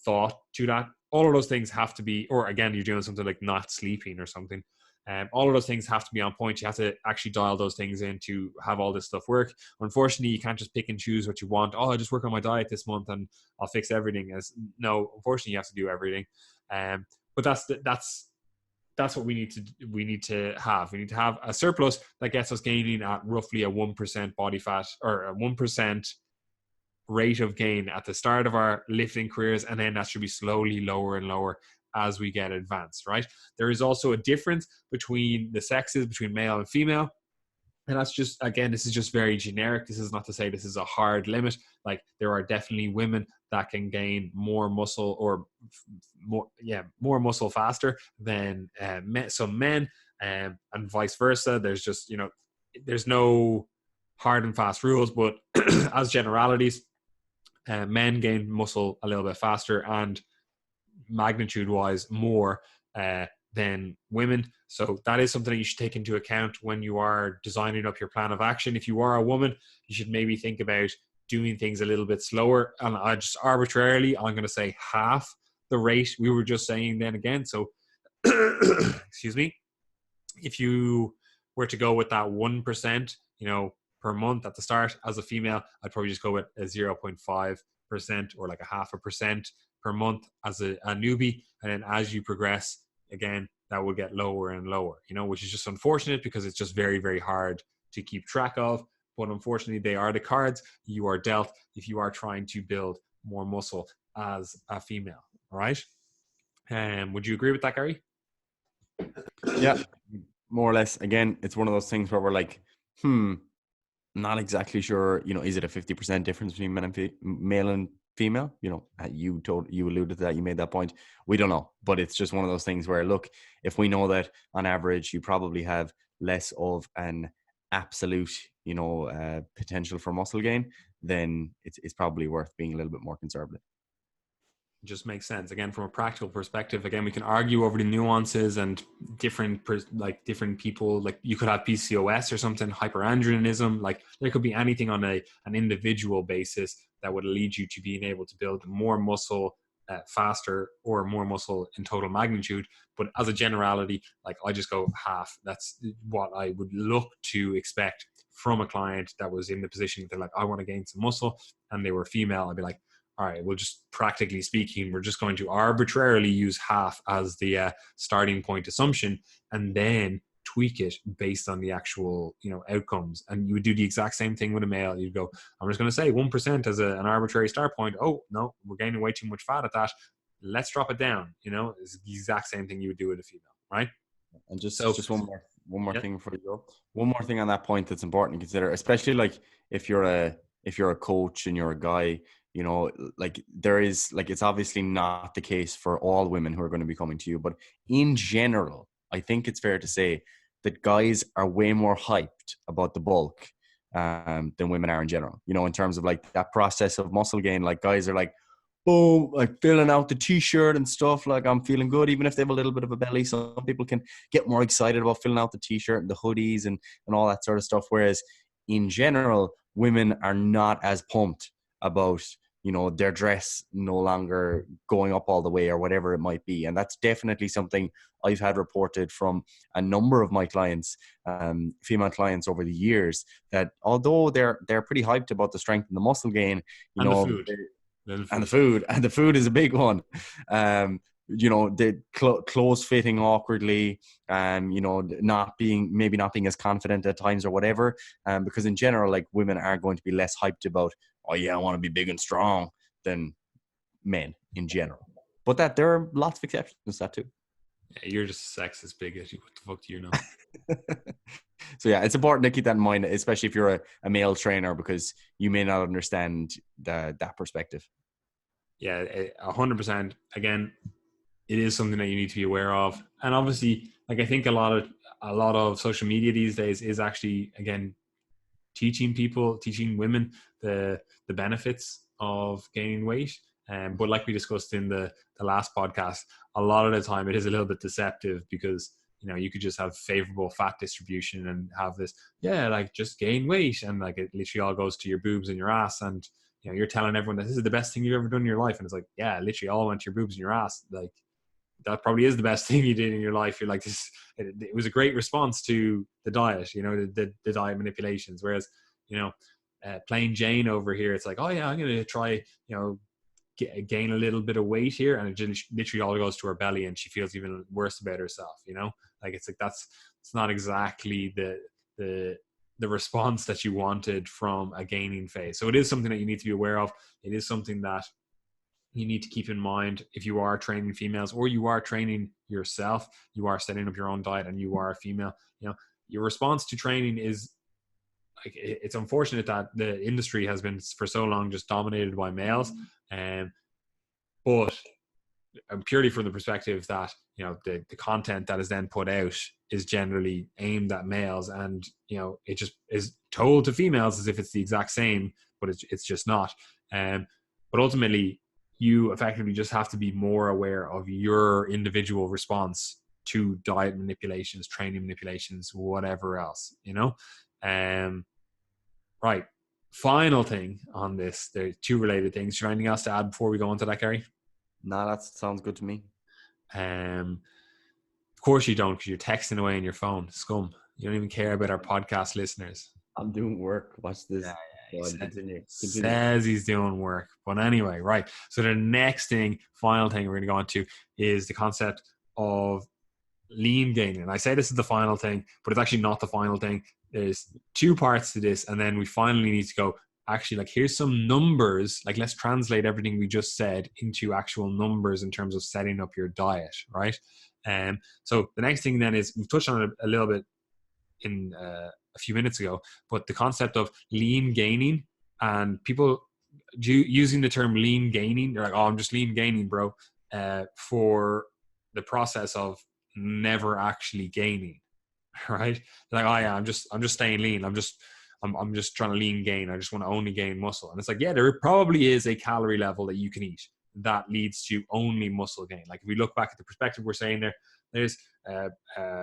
thought to that. All of those things have to be, or again, you're doing something like not sleeping or something. All of those things have to be on point. You have to actually dial those things in to have all this stuff work. Unfortunately, you can't just pick and choose what you want. Oh, I just work on my diet this month and I'll fix everything. No, unfortunately, you have to do everything. But that's what we need to have. We need to have a surplus that gets us gaining at roughly a 1% body fat, or a 1% rate of gain at the start of our lifting careers, and then that should be slowly lower and lower as we get advanced, right? There is also a difference between the sexes, between male and female. And that's just, again, this is just very generic. This is not to say this is a hard limit. Like, there are definitely women that can gain more muscle or more muscle faster than some men, and vice versa. There's just, there's no hard and fast rules, but as generalities, men gain muscle a little bit faster and magnitude wise more than women. So that is something that you should take into account when you are designing up your plan of action. If you are a woman, you should maybe think about doing things a little bit slower. And I just arbitrarily, I'm going to say half the rate we were just saying then again. So, excuse me, if you were to go with that 1%, per month at the start as a female, I'd probably just go with a 0.5% or like a 0.5% per month as a newbie. And then as you progress, again, that will get lower and lower, which is just unfortunate because it's just very, very hard to keep track of. But unfortunately, they are the cards you are dealt if you are trying to build more muscle as a female. All right. Would you agree with that, Gary? Yeah, more or less. Again, it's one of those things where we're like, not exactly sure, is it a 50% difference between male and female? You alluded to that, you made that point. We don't know, but it's just one of those things where, look, if we know that on average you probably have less of an absolute, potential for muscle gain, then it's probably worth being a little bit more conservative. Just makes sense. Again, from a practical perspective, again, we can argue over the nuances and different people, like you could have PCOS or something, hyperandrogenism, like there could be anything on an individual basis that would lead you to being able to build more muscle faster or more muscle in total magnitude. But as a generality, like I just go half. That's what I would look to expect from a client that was in the position that like, I want to gain some muscle, and they were female. I'd be like, all right, we'll just, practically speaking, we're just going to arbitrarily use half as the starting point assumption, and then tweak it based on the actual, outcomes. And you would do the exact same thing with a male. You'd go, I'm just going to say 1% as an arbitrary start point. Oh no, we're gaining way too much fat at that. Let's drop it down. It's the exact same thing you would do with a female, right? And just So just one more yeah, thing before you go. One more thing on that point that's important to consider, especially like if you're a coach and you're a guy, like there is, like, it's obviously not the case for all women who are going to be coming to you, but in general, I think it's fair to say that guys are way more hyped about the bulk than women are in general. In terms of like that process of muscle gain, like guys are like, boom, like filling out the t-shirt and stuff, like I'm feeling good, even if they have a little bit of a belly. Some people can get more excited about filling out the t-shirt and the hoodies and all that sort of stuff. Whereas in general, women are not as pumped about, their dress no longer going up all the way or whatever it might be. And that's definitely something I've had reported from a number of my clients, female clients over the years, that although they're pretty hyped about the strength and the muscle gain, and the food. and the food is a big one. The clothes fitting awkwardly, not being as confident at times or whatever. Because in general, like, women are going to be less hyped about, oh yeah, I want to be big and strong, than men in general. But that there are lots of exceptions to that too. Yeah, you're just sexist bigot. What the fuck do you know? So yeah, it's important to keep that in mind, especially if you're a male trainer, because you may not understand that perspective. Yeah, 100%. Again, it is something that you need to be aware of, and obviously, like, I think a lot of social media these days is actually, again, teaching women the benefits of gaining weight. But like we discussed in the last podcast, a lot of the time it is a little bit deceptive, because you could just have favorable fat distribution and have this, like, just gain weight, and like it literally all goes to your boobs and your ass, and you're telling everyone that this is the best thing you've ever done in your life, and it's like, yeah, literally all went to your boobs and your ass. Like, that probably is the best thing you did in your life. You're like, this, it was a great response to the diet, the diet manipulations. Whereas, plain Jane over here, it's like, oh yeah, I'm going to try, gain a little bit of weight here. And it just literally all goes to her belly, and she feels even worse about herself, like, it's like, it's not exactly the response that you wanted from a gaining phase. So it is something that you need to be aware of. It is something that you need to keep in mind if you are training females, or you are training yourself, you are setting up your own diet, and you are a female. Your response to training is, like, it's unfortunate that the industry has been for so long just dominated by males, but purely from the perspective that the content that is then put out is generally aimed at males, and it just is told to females as if it's the exact same, but it's just not. But ultimately, you effectively just have to be more aware of your individual response to diet manipulations, training manipulations, whatever else, right. Final thing on this, there are two related things. Is there anything else to add before we go on to that, Gary? No, that sounds good to me. Of course you don't, because you're texting away on your phone. Scum. You don't even care about our podcast listeners. I'm doing work. Watch this. Continue. Says he's doing work. But anyway, right. So the next thing, final thing we're going to go on to, is the concept of lean gaining. And I say this is the final thing, but it's actually not the final thing. There's two parts to this, and then we finally need to go, actually, like, here's some numbers. Like, let's translate everything we just said into actual numbers in terms of setting up your diet, right? So the next thing then is, we've touched on it a little bit in a few minutes ago, but the concept of lean gaining, and people using the term lean gaining, they're like, oh, I'm just lean gaining, bro, for the process of never actually gaining, right? They're like, oh yeah, I'm just staying lean. I'm just trying to lean gain. I just want to only gain muscle. And it's like, yeah, there probably is a calorie level that you can eat that leads to only muscle gain. Like, if we look back at the perspective we're saying there's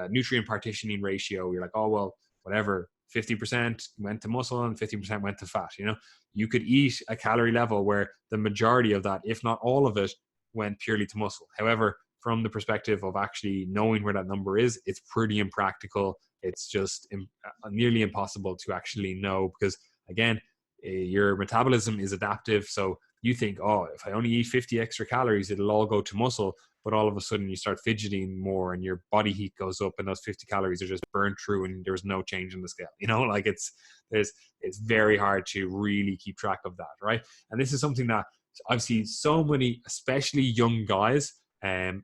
nutrient partitioning ratio. You're like, oh, well, whatever, 50% went to muscle and 50% went to fat. You could eat a calorie level where the majority of that, if not all of it, went purely to muscle. However, from the perspective of actually knowing where that number is, it's pretty impractical. It's just nearly impossible to actually know, because, again, your metabolism is adaptive. So you think, oh, if I only eat 50 extra calories, it'll all go to muscle. But all of a sudden you start fidgeting more and your body heat goes up and those 50 calories are just burned through and there's no change in the scale. Like it's very hard to really keep track of that, right? And this is something that I've seen so many, especially young guys and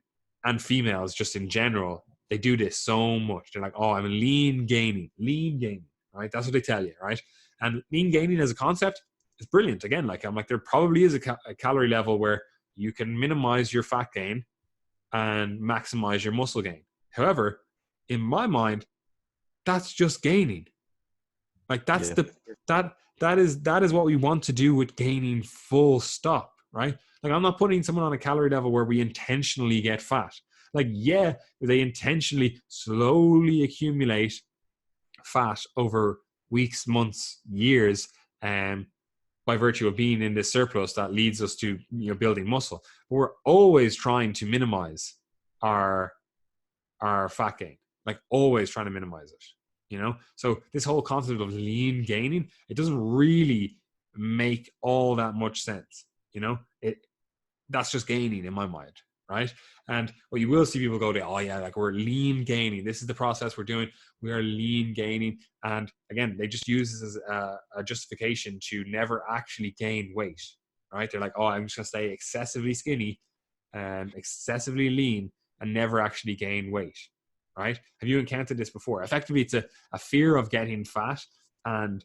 females just in general, they do this so much. They're like, oh, I'm lean gaining, right? That's what they tell you, right? And lean gaining as a concept is brilliant. Again, like I'm like, there probably is a calorie level where you can minimize your fat gain and maximize your muscle gain. However, in my mind, that's just gaining. Like that's that is what we want to do with gaining, full stop, right? Like I'm not putting someone on a calorie level where we intentionally get fat. Like, yeah, they intentionally slowly accumulate fat over weeks, months, years, by virtue of being in this surplus that leads us to building muscle. But we're always trying to minimize our fat gain, like always trying to minimize it. So this whole concept of lean gaining, it doesn't really make all that much sense. That's just gaining in my mind, right? And what you will see people go to, oh yeah, like we're lean gaining. This is the process we're doing. We are lean gaining. And again, they just use this as a justification to never actually gain weight, right? They're like, oh, I'm just gonna stay excessively skinny and excessively lean and never actually gain weight, right? Have you encountered this before? Effectively, it's a fear of getting fat and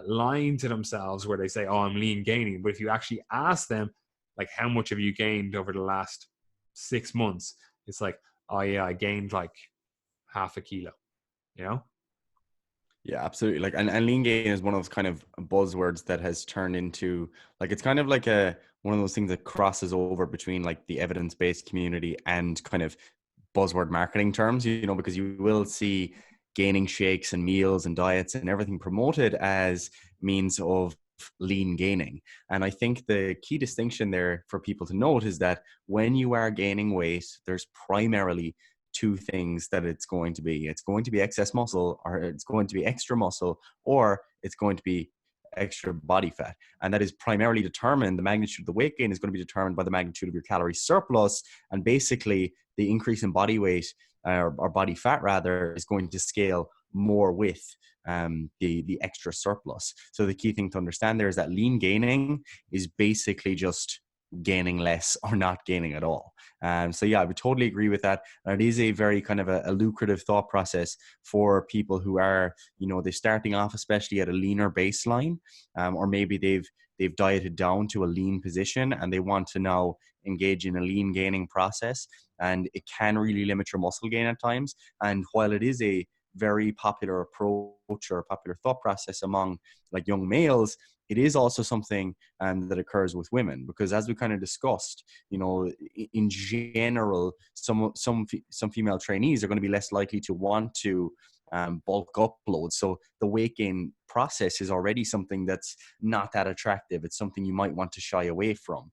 lying to themselves where they say, oh, I'm lean gaining. But if you actually ask them, like, how much have you gained over the last 6 months? It's like, oh yeah, I gained like half a kilo, Yeah, absolutely. Like, and lean gain is one of those kind of buzzwords that has turned into, like, it's kind of like one of those things that crosses over between like the evidence-based community and kind of buzzword marketing terms, because you will see gaining shakes and meals and diets and everything promoted as means of lean gaining. And I think the key distinction there for people to note is that when you are gaining weight, there's primarily two things that it's going to be. It's going to be excess muscle, or it's going to be extra muscle, or it's going to be extra body fat. And that is primarily determined, the magnitude of the weight gain is going to be determined by the magnitude of your calorie surplus. And basically the increase in body weight or body fat rather is going to scale more with the extra surplus. So the key thing to understand there is that lean gaining is basically just gaining less or not gaining at all. So yeah, I would totally agree with that. And it is a very kind of a lucrative thought process for people who are, they're starting off, especially at a leaner baseline, or maybe they've dieted down to a lean position and they want to now engage in a lean gaining process. And it can really limit your muscle gain at times. And while it is a very popular approach or popular thought process among like young males, it is also something that occurs with women, because as we kind of discussed, in general, some female trainees are going to be less likely to want to bulk up loads. So the weight gain process is already something that's not that attractive. It's something you might want to shy away from.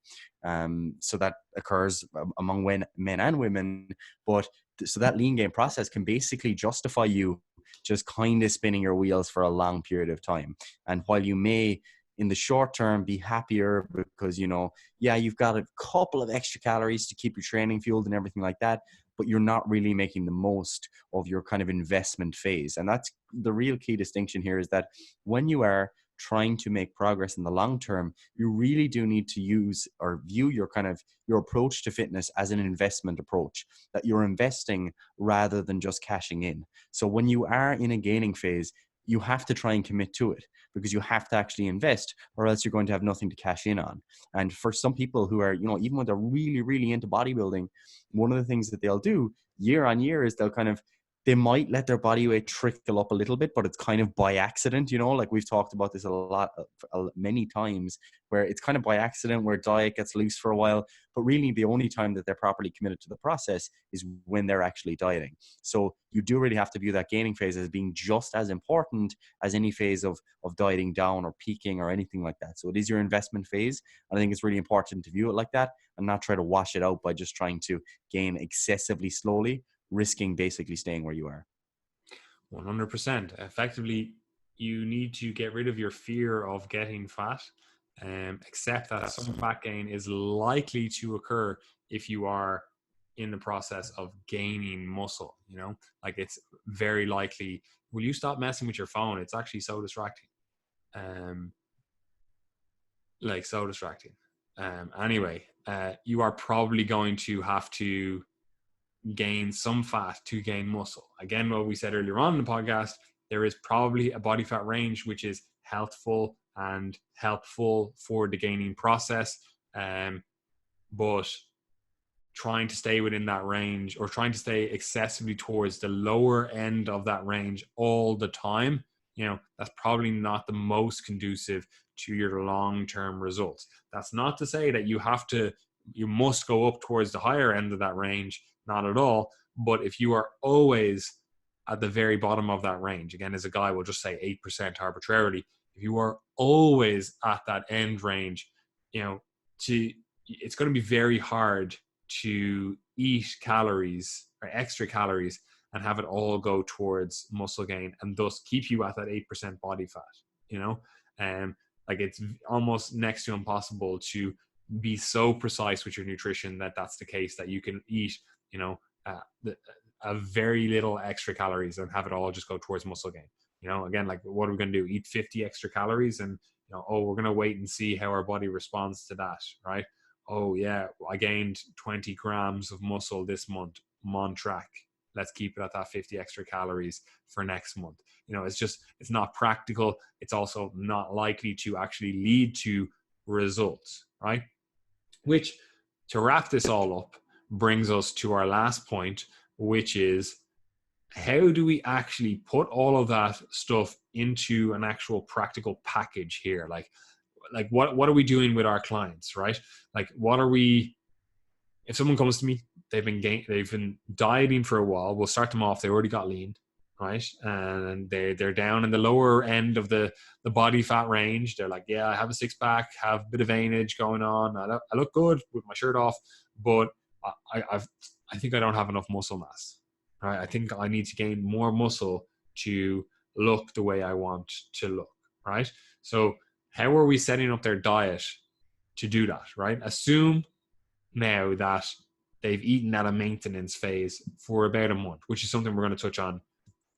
So that occurs among men and women. But so that lean gain process can basically justify you just kind of spinning your wheels for a long period of time. And while you may in the short term be happier because, you've got a couple of extra calories to keep your training fueled and everything like that, but you're not really making the most of your kind of investment phase. And that's the real key distinction here, is that when you are trying to make progress in the long term, you really do need to use or view your approach to fitness as an investment approach, that you're investing rather than just cashing in. So when you are in a gaining phase, you have to try and commit to it, because you have to actually invest, or else you're going to have nothing to cash in on. And for some people who are, even when they're really, really into bodybuilding, one of the things that they'll do year on year is they might let their body weight trickle up a little bit, but it's kind of by accident, like we've talked about this a lot, many times, where it's kind of by accident, where diet gets loose for a while, but really the only time that they're properly committed to the process is when they're actually dieting. So you do really have to view that gaining phase as being just as important as any phase of dieting down or peaking or anything like that. So it is your investment phase. And I think it's really important to view it like that and not try to wash it out by just trying to gain excessively slowly, risking basically staying where you are. 100%. Effectively, you need to get rid of your fear of getting fat except that some fat gain is likely to occur if you are in the process of gaining muscle. Like it's very likely. Will you stop messing with your phone? It's actually so distracting. Like so distracting. Anyway, you are probably going to have to gain some fat to gain muscle. Again, what we said earlier on in the podcast, there is probably a body fat range which is healthful and helpful for the gaining process. But trying to stay within that range or trying to stay excessively towards the lower end of that range all the time, that's probably not the most conducive to your long-term results. That's not to say that you must go up towards the higher end of that range, not at all. But if you are always at the very bottom of that range, again, as a guy, we'll just say 8% arbitrarily, if you are always at that end range, it's going to be very hard to eat calories or extra calories and have it all go towards muscle gain and thus keep you at that 8% body fat, like it's almost next to impossible to be so precise with your nutrition that that's the case, that you can eat, a very little extra calories and have it all just go towards muscle gain. Again, like what are we going to do? Eat 50 extra calories and, we're going to wait and see how our body responds to that, right? Oh yeah, I gained 20 grams of muscle this month. I'm on track. Let's keep it at that 50 extra calories for next month. It's not practical. It's also not likely to actually lead to results, right? Which, to wrap this all up, brings us to our last point, which is how do we actually put all of that stuff into an actual practical package here? Like what are we doing with our clients, right? Like if someone comes to me, they've been dieting for a while, we'll start them off, they already got lean, right? And they're down in the lower end of the body fat range. They're like, yeah, I have a six pack, have a bit of veinage going on, I look good with my shirt off, but I think I don't have enough muscle mass, right? I think I need to gain more muscle to look the way I want to look, right? So how are we setting up their diet to do that, right? Assume now that they've eaten at a maintenance phase for about a month, which is something we're going to touch on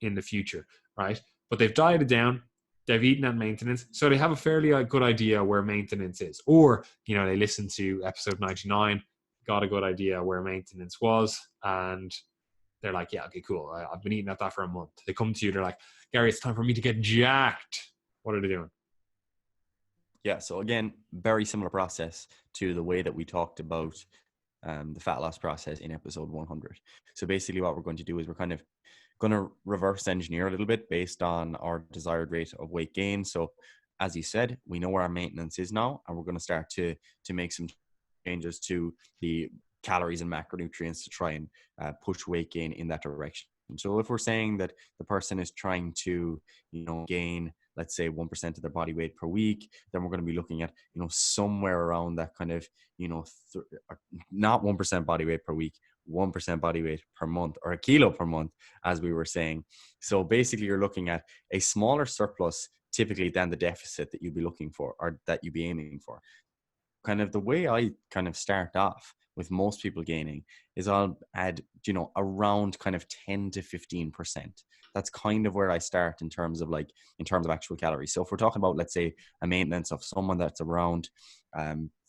in the future, right? But they've dieted down, they've eaten at maintenance, so they have a fairly good idea where maintenance is. Or, they listened to episode 99, got a good idea where maintenance was, and they're like, yeah, okay, cool. I've been eating at that for a month. They come to you, they're like, Gary, it's time for me to get jacked. What are they doing? Yeah, so again, very similar process to the way that we talked about the fat loss process in episode 100. So basically what we're going to do is we're kind of going to reverse engineer a little bit based on our desired rate of weight gain. So as you said, we know where our maintenance is now, and we're going to start to make some changes to the calories and macronutrients to try and push weight gain in that direction. So if we're saying that the person is trying to, gain, let's say 1% of their body weight per week, then we're going to be looking at, somewhere around that kind of, not 1% body weight per week, 1% body weight per month, or a kilo per month, as we were saying. So basically you're looking at a smaller surplus typically than the deficit that you'd be looking for, or that you'd be aiming for. Kind of the way I kind of start off with most people gaining is I'll add, around kind of 10 to 15%. That's kind of where I start in terms of actual calories. So if we're talking about, let's say, a maintenance of someone that's around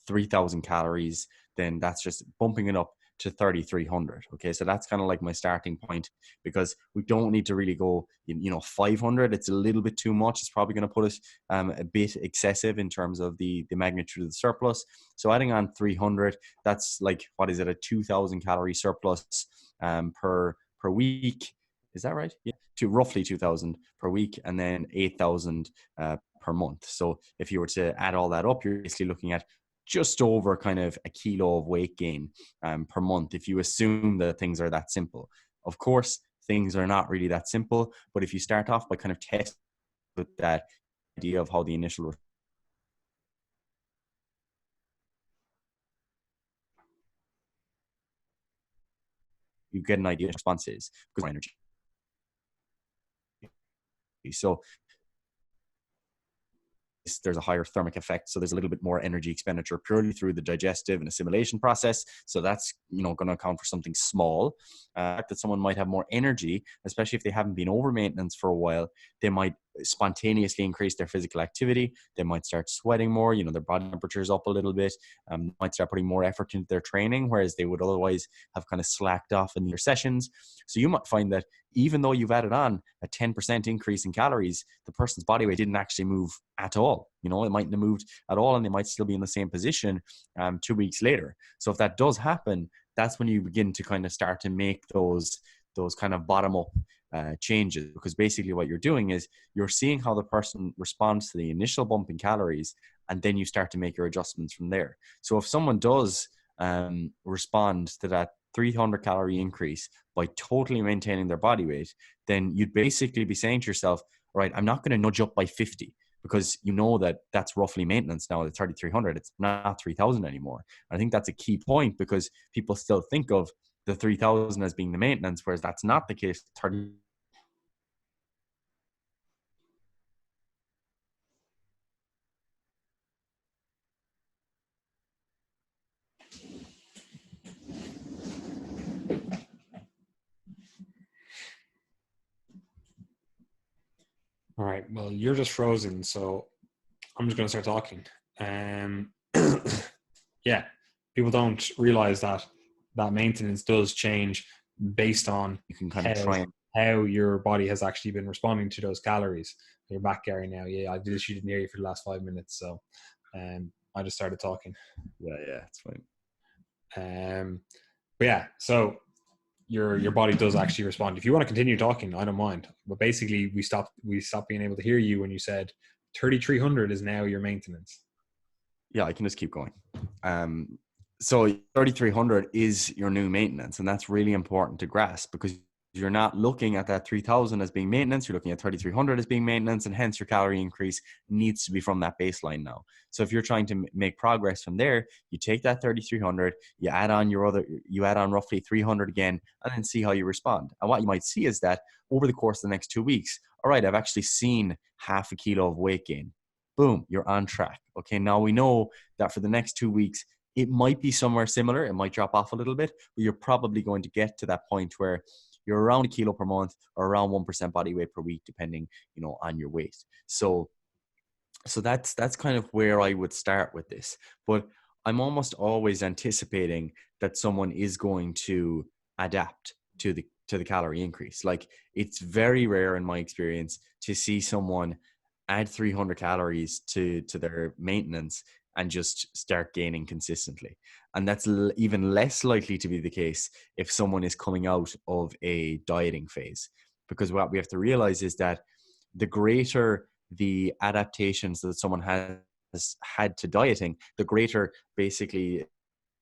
3,000 calories, then that's just bumping it up to 3,300. Okay, so that's kind of like my starting point, because we don't need to really go 500. It's a little bit too much. It's probably going to put us a bit excessive in terms of the magnitude of the surplus. So adding on 300, that's like, what is it, a 2,000 calorie surplus per week? Is that right? Yeah, to roughly 2,000 per week, and then 8,000 per month. So if you were to add all that up, you're basically looking at just over kind of a kilo of weight gain per month, if you assume that things are that simple. Of course, things are not really that simple, but if you start off by kind of testing with that idea of how the initial you get an idea of responses because energy. So there's a higher thermic effect. So there's a little bit more energy expenditure purely through the digestive and assimilation process. So that's, going to account for something small. That someone might have more energy, especially if they haven't been over maintenance for a while. They might spontaneously increase their physical activity. They might start sweating more, their body temperature is up a little bit, might start putting more effort into their training, whereas they would otherwise have kind of slacked off in their sessions. So you might find that even though you've added on a 10% increase in calories, the person's body weight didn't actually move at all. It mightn't have moved at all, and they might still be in the same position 2 weeks later. So if that does happen, that's when you begin to kind of start to make those kind of bottom up changes, because basically what you're doing is you're seeing how the person responds to the initial bump in calories, and then you start to make your adjustments from there. So if someone does respond to that 300 calorie increase by totally maintaining their body weight, then you'd basically be saying to yourself, right, I'm not going to nudge up by 50, because that's roughly maintenance now at 3,300. It's not 3,000 anymore. I think that's a key point, because people still think of the 3,000 as being the maintenance, whereas that's not the case. All right. Well, you're just frozen, so I'm just going to start talking. Yeah, people don't realize that maintenance does change based on You can kind of try how your body has actually been responding to those calories. You're back, Gary, now. Yeah, I literally didn't hear you for the last 5 minutes, so I just started talking. Yeah, it's fine. But yeah, so your body does actually respond. If you want to continue talking, I don't mind. But basically, we stopped being able to hear you when you said 3,300 is now your maintenance. Yeah, I can just keep going. So 3,300 is your new maintenance, and that's really important to grasp, because you're not looking at that 3,000 as being maintenance. You're looking at 3,300 as being maintenance, and hence your calorie increase needs to be from that baseline now. So if you're trying to make progress from there, you take that 3,300, you add on roughly 300 again, and then see how you respond. And what you might see is that over the course of the next 2 weeks, all right, I've actually seen half a kilo of weight gain. Boom, you're on track. Okay, now we know that for the next 2 weeks, it might be somewhere similar. It might drop off a little bit, but you're probably going to get to that point where you're around a kilo per month or around 1% body weight per week, depending, on your weight. So that's kind of where I would start with this. But I'm almost always anticipating that someone is going to adapt to the calorie increase. Like, it's very rare in my experience to see someone add 300 calories to their maintenance and just start gaining consistently. And that's even less likely to be the case if someone is coming out of a dieting phase. Because what we have to realize is that the greater the adaptations that someone has had to dieting, the greater basically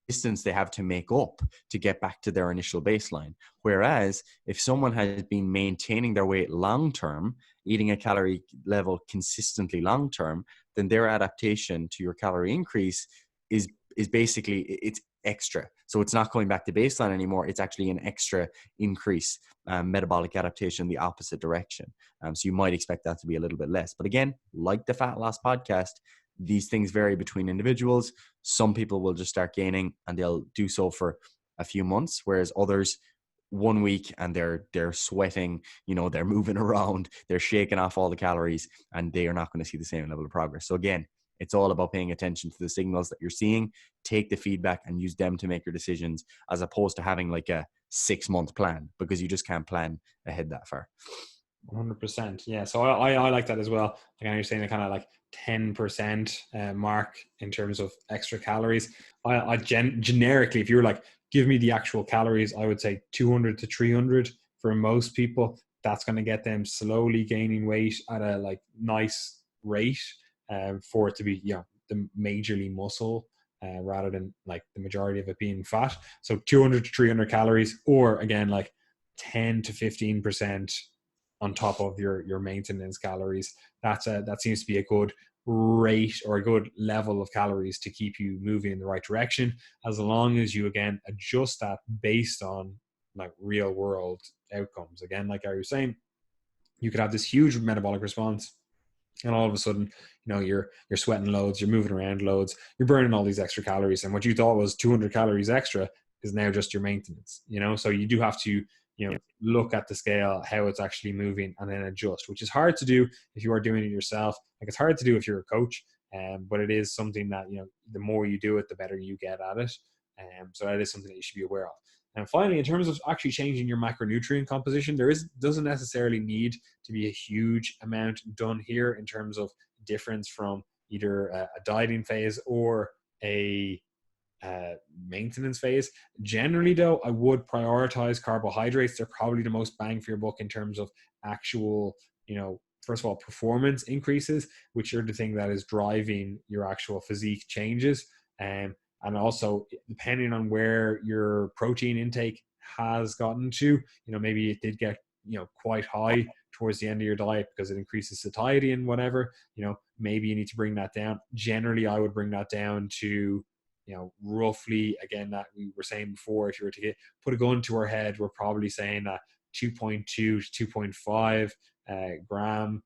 distance they have to make up to get back to their initial baseline. Whereas if someone has been maintaining their weight long term, eating a calorie level consistently long term, then their adaptation to your calorie increase is basically, it's extra. So it's not going back to baseline anymore. It's actually an extra increase, metabolic adaptation in the opposite direction. So you might expect that to be a little bit less. But again, like the fat loss podcast, these things vary between individuals. Some people will just start gaining and they'll do so for a few months, whereas others 1 week and they're sweating, they're moving around, they're shaking off all the calories, and they are not going to see the same level of progress. So again, it's all about paying attention to the signals that you're seeing, take the feedback and use them to make your decisions, as opposed to having like a 6-month plan, because you just can't plan ahead that far. 100%. Yeah. So I like that as well. Like you're saying, the kind of like 10% mark in terms of extra calories. I generically, if you're like, give me the actual calories, I would say 200 to 300 for most people. That's going to get them slowly gaining weight at a like nice rate for it to be, the majorly muscle rather than like the majority of it being fat. So 200 to 300 calories, or again, like 10 to 15% on top of your maintenance calories. That seems to be a good rate or a good level of calories to keep you moving in the right direction, as long as you again adjust that based on like real world outcomes. Again, like I was saying, you could have this huge metabolic response And all of a sudden, you're sweating loads, you're moving around loads, you're burning all these extra calories, and what you thought was 200 calories extra is now just your maintenance. So you do have to look at the scale, how it's actually moving, and then adjust, which is hard to do if you are doing it yourself. Like, it's hard to do if you're a coach, but it is something that the more you do it, the better you get at it. So that is something that you should be aware of. And finally, in terms of actually changing your macronutrient composition, doesn't necessarily need to be a huge amount done here in terms of difference from either a dieting phase or a maintenance phase. Generally, though, I would prioritize carbohydrates. They're probably the most bang for your buck in terms of actual, first of all, performance increases, which are the thing that is driving your actual physique changes. And also, depending on where your protein intake has gotten to, maybe it did get, quite high towards the end of your diet because it increases satiety and whatever, maybe you need to bring that down. Generally, I would bring that down to, roughly, again, that we were saying before, if you were to put a gun to our head, we're probably saying that 2.2 to 2.5 gram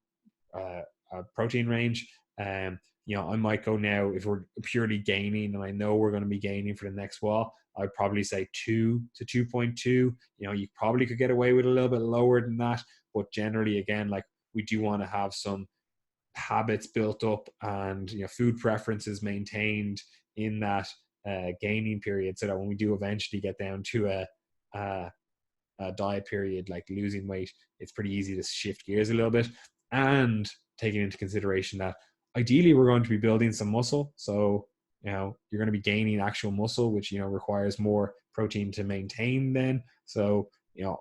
protein range. I might go now, if we're purely gaining, and I know we're going to be gaining for the next while, I'd probably say 2 to 2.2. You probably could get away with a little bit lower than that, but generally, again, like, we do want to have some habits built up and food preferences maintained in that gaining period, so that when we do eventually get down to a diet period, like losing weight, it's pretty easy to shift gears a little bit. And taking into consideration that ideally we're going to be building some muscle, so you're going to be gaining actual muscle, which requires more protein to maintain then. So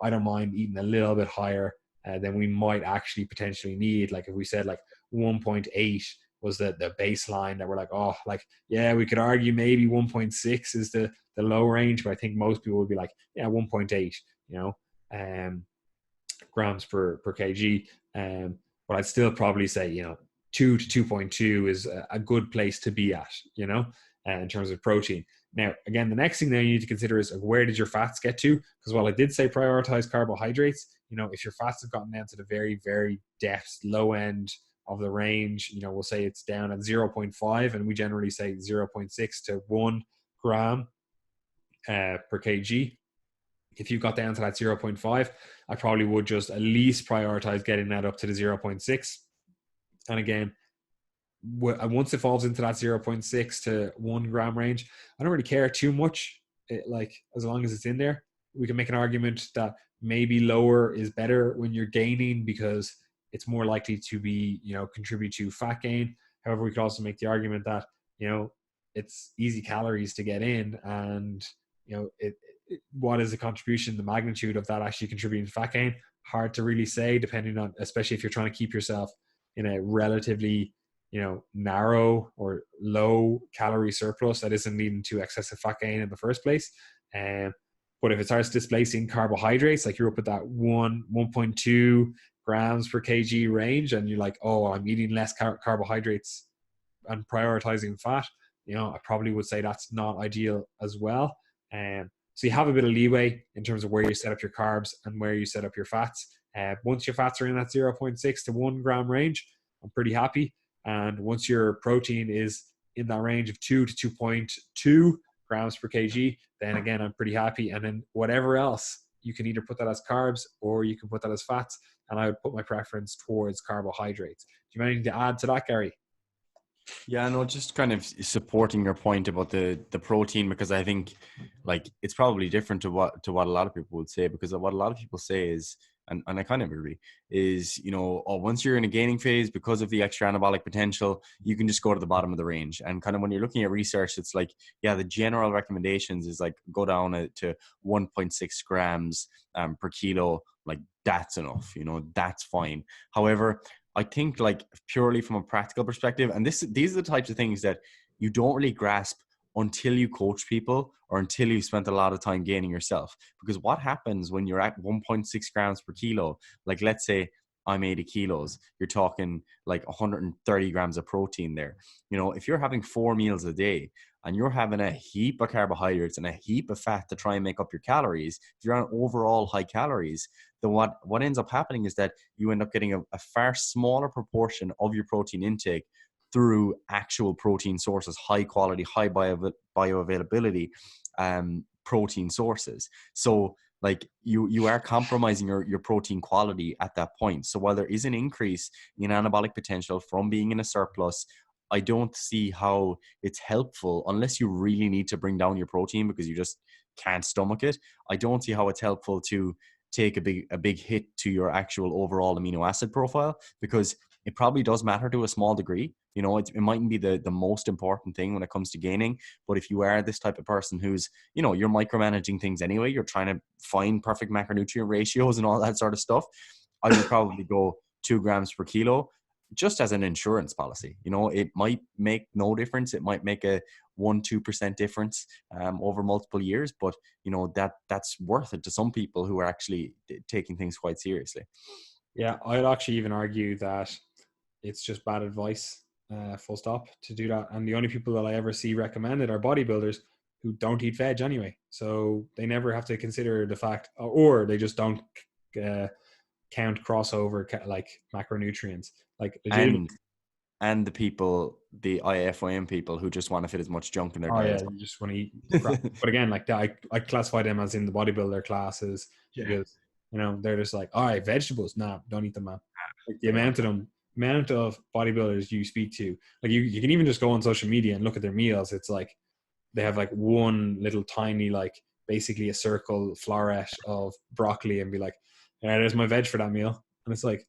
I don't mind eating a little bit higher than we might actually potentially need. Like, if we said like 1.8 was the baseline, that we're like, oh, like, yeah, we could argue maybe 1.6 is the low range, but I think most people would be like, yeah, 1.8, grams per kg. But I'd still probably say, 2 to 2.2 is a good place to be at, in terms of protein. Now, again, the next thing that you need to consider is, where did your fats get to? Because while I did say prioritize carbohydrates, if your fats have gotten down to the very, very depths, low end of the range, we'll say it's down at 0.5, and we generally say 0.6 to 1 gram per kg. If you got down to that 0.5, I probably would just at least prioritize getting that up to the 0.6. And again, once it falls into that 0.6 to 1 gram range, I don't really care too much. As long as it's in there, we can make an argument that maybe lower is better when you're gaining, because it's more likely to be, contribute to fat gain. However, we could also make the argument that, it's easy calories to get in, and, what is the contribution, the magnitude of that actually contributing to fat gain? Hard to really say, depending on, especially if you're trying to keep yourself in a relatively, narrow or low calorie surplus that isn't leading to excessive fat gain in the first place. But if it starts displacing carbohydrates, like you're up at that 1.2 grams per kg range, and you're like, oh, I'm eating less carbohydrates and prioritizing fat, I probably would say that's not ideal as well. So you have a bit of leeway in terms of where you set up your carbs and where you set up your fats. Once your fats are in that 0.6 to 1 gram range, I'm pretty happy. And once your protein is in that range of 2 to 2.2 grams per kg, then again, I'm pretty happy. And then whatever else, you can either put that as carbs or you can put that as fats. And I would put my preference towards carbohydrates. Do you have anything to add to that, Gary? Yeah, no, just kind of supporting your point about the protein, because I think, like, it's probably different to what a lot of people would say, because what a lot of people say is, and I kind of agree, is, once you're in a gaining phase, because of the extra anabolic potential, you can just go to the bottom of the range. And kind of when you're looking at research, it's like, yeah, the general recommendations is like go down to 1.6 grams per kilo. Like, that's enough, that's fine. However, I think, like, purely from a practical perspective, and these are the types of things that you don't really grasp until you coach people or until you've spent a lot of time gaining yourself. Because what happens when you're at 1.6 grams per kilo, like, let's say I'm 80 kilos. You're talking like 130 grams of protein there. You know, if you're having 4 meals a day and you're having a heap of carbohydrates and a heap of fat to try and make up your calories, if you're on overall high calories, then what ends up happening is that you end up getting a far smaller proportion of your protein intake through actual protein sources, high quality, high bioavailability protein sources. So like you are compromising your protein quality at that point. So while there is an increase in anabolic potential from being in a surplus, I don't see how it's helpful unless you really need to bring down your protein because you just can't stomach it. I don't see how it's helpful to take a big hit to your actual overall amino acid profile, because it probably does matter to a small degree. You know, it mightn't be the most important thing when it comes to gaining, but if you are this type of person who's, you know, you're micromanaging things anyway, you're trying to find perfect macronutrient ratios and all that sort of stuff, I would probably go 2 grams per kilo just as an insurance policy. You know, it might make no difference. It might make a 1-2% difference over multiple years, but you know, that's worth it to some people who are actually taking things quite seriously. Yeah, I'd actually even argue that it's just bad advice, full stop, to do that. And the only people that I ever see recommended are bodybuilders who don't eat veg anyway. So they never have to consider the fact, or they just don't count crossover like macronutrients. Like legitimately. And the people, the IFYM people who just want to fit as much junk in their Oh diet yeah, as you just want to eat crap. possible. But again, like I classify them as in the bodybuilder classes Yeah. because they're just like, all right, vegetables, nah, don't eat them, man. Like the Fair enough. amount of bodybuilders you speak to, like you can even just go on social media and look at their meals. It's like they have like one little tiny, like basically a circle floret of broccoli and be like, yeah, there's my veg for that meal. And it's like,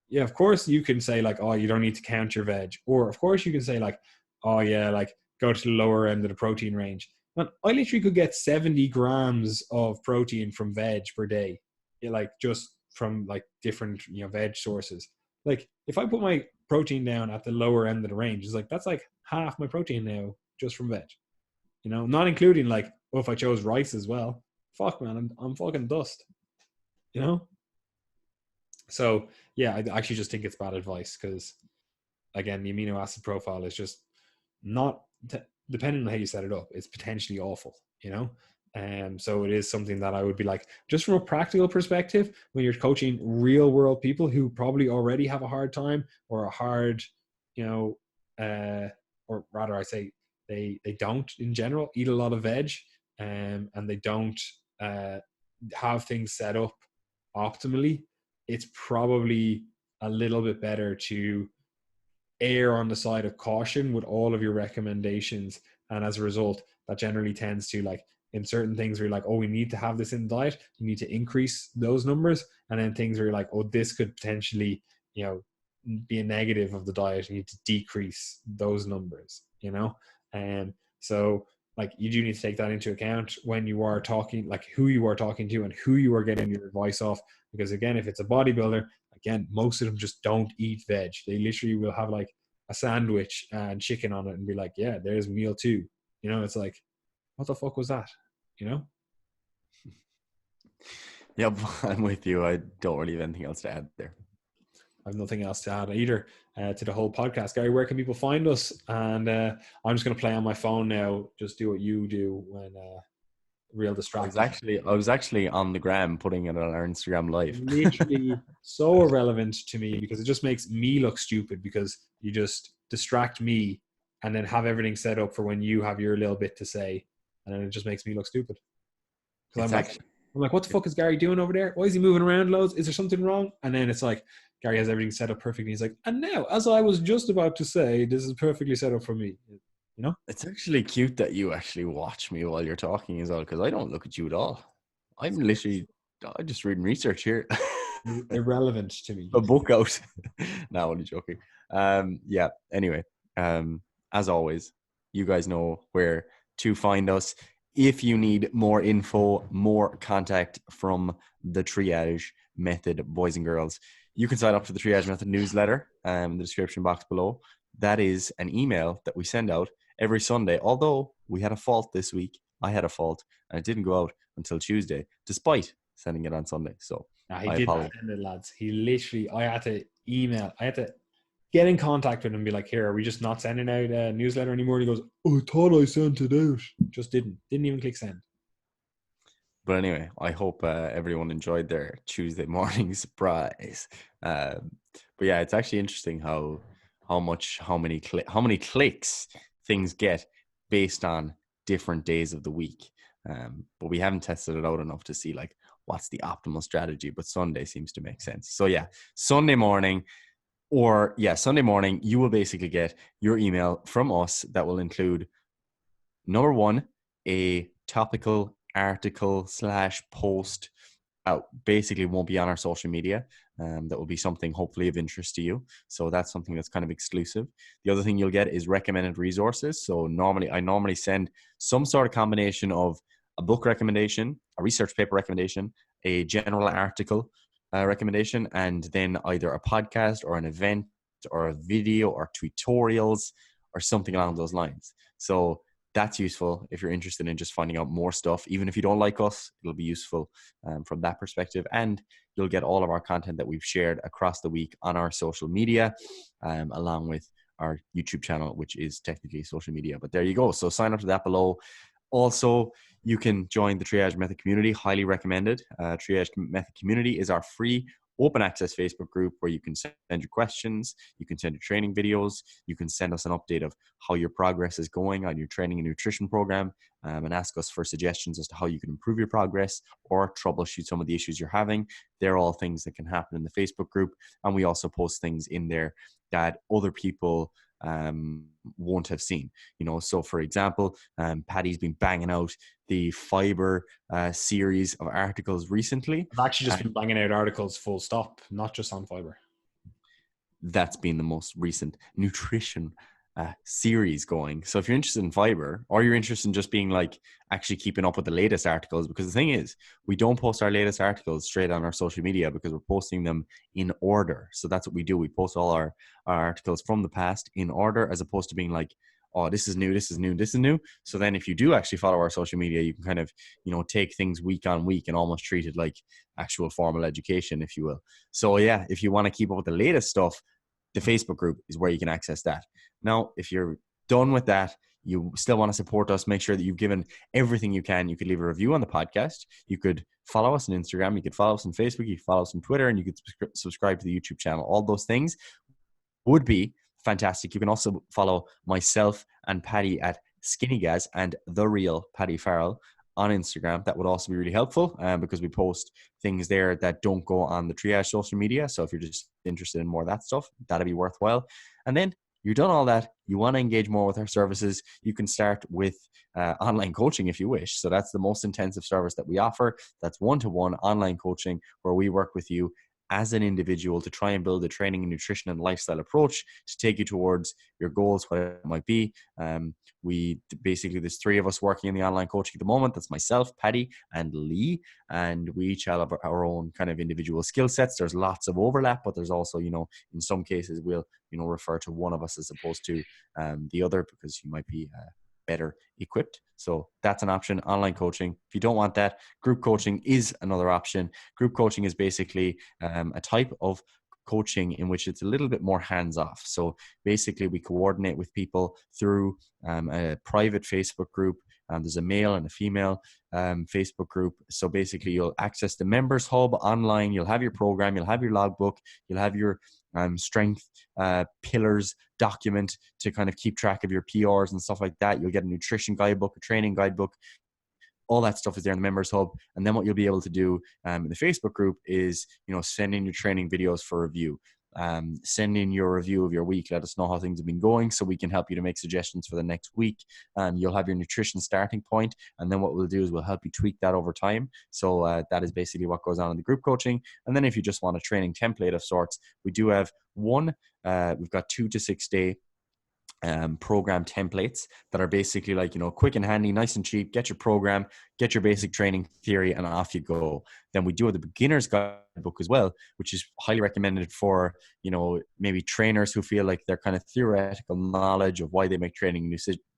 yeah, of course you can say like, oh, you don't need to count your veg. Or of course you can say like, oh yeah, like go to the lower end of the protein range. Man, I literally could get 70 grams of protein from veg per day. Yeah, like just from like different, veg sources. Like if I put my protein down at the lower end of the range, it's like, that's like half my protein now just from veg. Not including like, oh, if I chose rice as well, fuck man, I'm fucking dust, you know? So yeah, I actually just think it's bad advice because again, the amino acid profile is just not depending on how you set it up. It's potentially awful. So it is something that I would be like, just from a practical perspective, when you're coaching real world people who probably already have a hard time or a hard, or rather, I say they don't in general eat a lot of veg, and they don't have things set up optimally. It's probably a little bit better to err on the side of caution with all of your recommendations. And as a result, that generally tends to, like, in certain things where you're like, oh, we need to have this in the diet, you need to increase those numbers. And then things where you're like, oh, this could potentially, be a negative of the diet, you need to decrease those numbers. And so, like, you do need to take that into account when you are talking, like who you are talking to and who you are getting your advice off. Because again, if it's a bodybuilder, again, most of them just don't eat veg. They literally will have like a sandwich and chicken on it and be like, yeah, there's meal two. It's like, what the fuck was that? Yep, I'm with you. I don't really have anything else to add there. I have nothing else to add either to the whole podcast. Gary, where can people find us? And I'm just going to play on my phone now. Just do what you do when real distracted. I was actually on the gram putting it on our Instagram live. Literally so irrelevant to me because it just makes me look stupid because you just distract me and then have everything set up for when you have your little bit to say, and then it just makes me look stupid. Because I'm like, what the fuck is Gary doing over there? Why is he moving around loads? Is there something wrong? And then it's like, Gary has everything set up perfectly. He's like, and now, as I was just about to say, this is perfectly set up for me. It's actually cute that you actually watch me while you're talking as well, because I don't look at you at all. I'm just reading research here. Irrelevant to me. A book out. No, only joking. Yeah. Anyway, as always, you guys know where to find us. If you need more info, more contact from the Triage Method, boys and girls, you can sign up for the Triage Method newsletter in the description box below. That is an email that we send out every Sunday. Although we had a fault this week, I had a fault, and it didn't go out until Tuesday, despite sending it on Sunday. So Nah, he I didn't apologize. send it, lads. He literally, I had to email, I had to get in contact with him and be like, here, are we just not sending out a newsletter anymore? And he goes, oh, I thought I sent it out. Just didn't even click send. But anyway, I hope everyone enjoyed their Tuesday morning surprise. But yeah, it's actually interesting how many clicks things get based on different days of the week. But we haven't tested it out enough to see like what's the optimal strategy. But Sunday seems to make sense. So yeah, Sunday morning. Sunday morning, you will basically get your email from us that will include number one, a topical article / post basically won't be on our social media. That will be something hopefully of interest to you. So that's something that's kind of exclusive. The other thing you'll get is recommended resources. So I normally send some sort of combination of a book recommendation, a research paper recommendation, a general article recommendation, and then either a podcast or an event or a video or tutorials or something along those lines. So that's useful if you're interested in just finding out more stuff. Even if you don't like us, it'll be useful from that perspective. And you'll get all of our content that we've shared across the week on our social media, along with our YouTube channel, which is technically social media. But there you go. So sign up to that below. Also, you can join the Triage Method community, highly recommended. Triage Method community is our free open access Facebook group where you can send your questions, you can send your training videos, you can send us an update of how your progress is going on your training and nutrition program, and ask us for suggestions as to how you can improve your progress or troubleshoot some of the issues you're having. They're all things that can happen in the Facebook group. And we also post things in there that other people won't have seen. So for example, Paddy's been banging out the fiber series of articles recently. I've actually just been banging out articles full stop, not just on fiber. That's been the most recent nutrition series going. So if you're interested in fiber, or you're interested in just being like actually keeping up with the latest articles, because the thing is, we don't post our latest articles straight on our social media because we're posting them in order. So that's what we do. We post all our articles from the past in order, as opposed to being like, oh, this is new, this is new, this is new. So then if you do actually follow our social media, you can kind of, take things week on week and almost treat it like actual formal education, if you will. So yeah, if you want to keep up with the latest stuff, the Facebook group is where you can access that. Now, if you're done with that, you still want to support us, make sure that you've given everything you can. You could leave a review on the podcast. You could follow us on Instagram. You could follow us on Facebook. You could follow us on Twitter, and you could subscribe to the YouTube channel. All those things would be fantastic. You can also follow myself and Paddy at Skinny Gaz and The Real Paddy Farrell on Instagram. That would also be really helpful because we post things there that don't go on the Triage social media. So if you're just interested in more of that stuff, that'd be worthwhile. And then you're done all that, you want to engage more with our services, you can start with online coaching if you wish. So that's the most intensive service that we offer. That's one-to-one online coaching where we work with you as an individual to try and build a training and nutrition and lifestyle approach to take you towards your goals, whatever it might be. There's three of us working in the online coaching at the moment. That's myself, Paddy, and Lee. And we each have our own kind of individual skill sets. There's lots of overlap, but there's also, in some cases we'll, refer to one of us as opposed to the other because you might be better equipped. So that's an option, online coaching. If you don't want that, group coaching is another option. Group coaching is basically a type of coaching in which it's a little bit more hands-off. So basically we coordinate with people through a private Facebook group. There's a male and a female Facebook group. So basically you'll access the members hub online. You'll have your program, you'll have your logbook, you'll have your strength pillars document to kind of keep track of your PRs and stuff like that. You'll get a nutrition guidebook, a training guidebook. All that stuff is there in the members hub. And then what you'll be able to do in the Facebook group is, send in your training videos for review. Send in your review of your week. Let us know how things have been going so we can help you to make suggestions for the next week. You'll have your nutrition starting point, and then what we'll do is we'll help you tweak that over time. So that is basically what goes on in the group coaching. And then if you just want a training template of sorts, we do have we've got 2 to 6 day program templates that are basically like, quick and handy, nice and cheap. Get your program, get your basic training theory, and off you go. Then we do have the beginner's guidebook as well, which is highly recommended for, maybe trainers who feel like their kind of theoretical knowledge of why they make training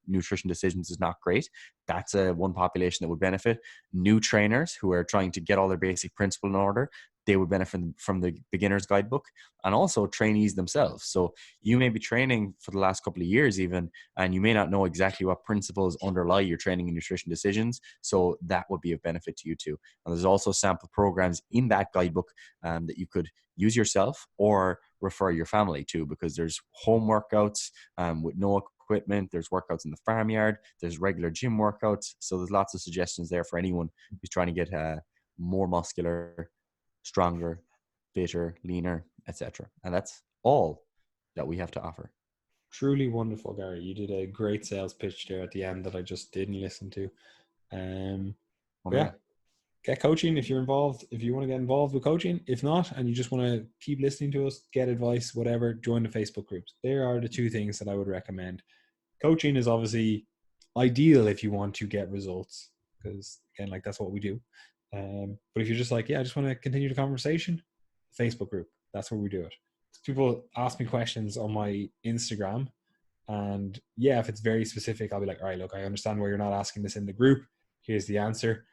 nutrition decisions is not great. That's one population that would benefit. New trainers who are trying to get all their basic principle in order. they would benefit from the beginner's guidebook, and also trainees themselves. So you may be training for the last couple of years even, and you may not know exactly what principles underlie your training and nutrition decisions. So that would be of benefit to you too. And there's also sample programs in that guidebook that you could use yourself or refer your family to, because there's home workouts with no equipment, there's workouts in the farmyard, there's regular gym workouts. So there's lots of suggestions there for anyone who's trying to get more muscular, stronger, fitter, leaner, etc. And that's all that we have to offer. Truly wonderful, Gary. You did a great sales pitch there at the end that I just didn't listen to. Yeah, get coaching if you're involved. If you want to get involved with coaching, if not, and you just want to keep listening to us, get advice, whatever, join the Facebook groups. There are the two things that I would recommend. Coaching is obviously ideal if you want to get results, because again, like that's what we do. But if you're just like, yeah, I just want to continue the conversation, Facebook group, that's where we do it. People ask me questions on my Instagram, and yeah, if it's very specific, I'll be like, all right, look, I understand why you're not asking this in the group. Here's the answer.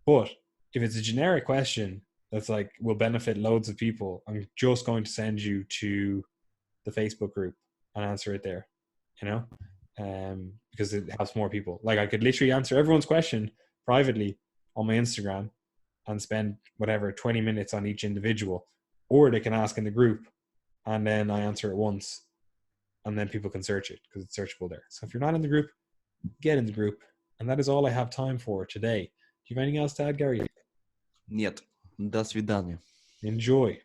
But if it's a generic question that's like will benefit loads of people, I'm just going to send you to the Facebook group and answer it there, you know, because it helps more people. Like I could literally answer everyone's question privately on my Instagram and spend whatever 20 minutes on each individual, or they can ask in the group and then I answer it once, and then people can search it because it's searchable there. So if you're not in the group, get in the group. And that is all I have time for today. Do you have anything else to add, Gary? Нет. До свидания. Enjoy.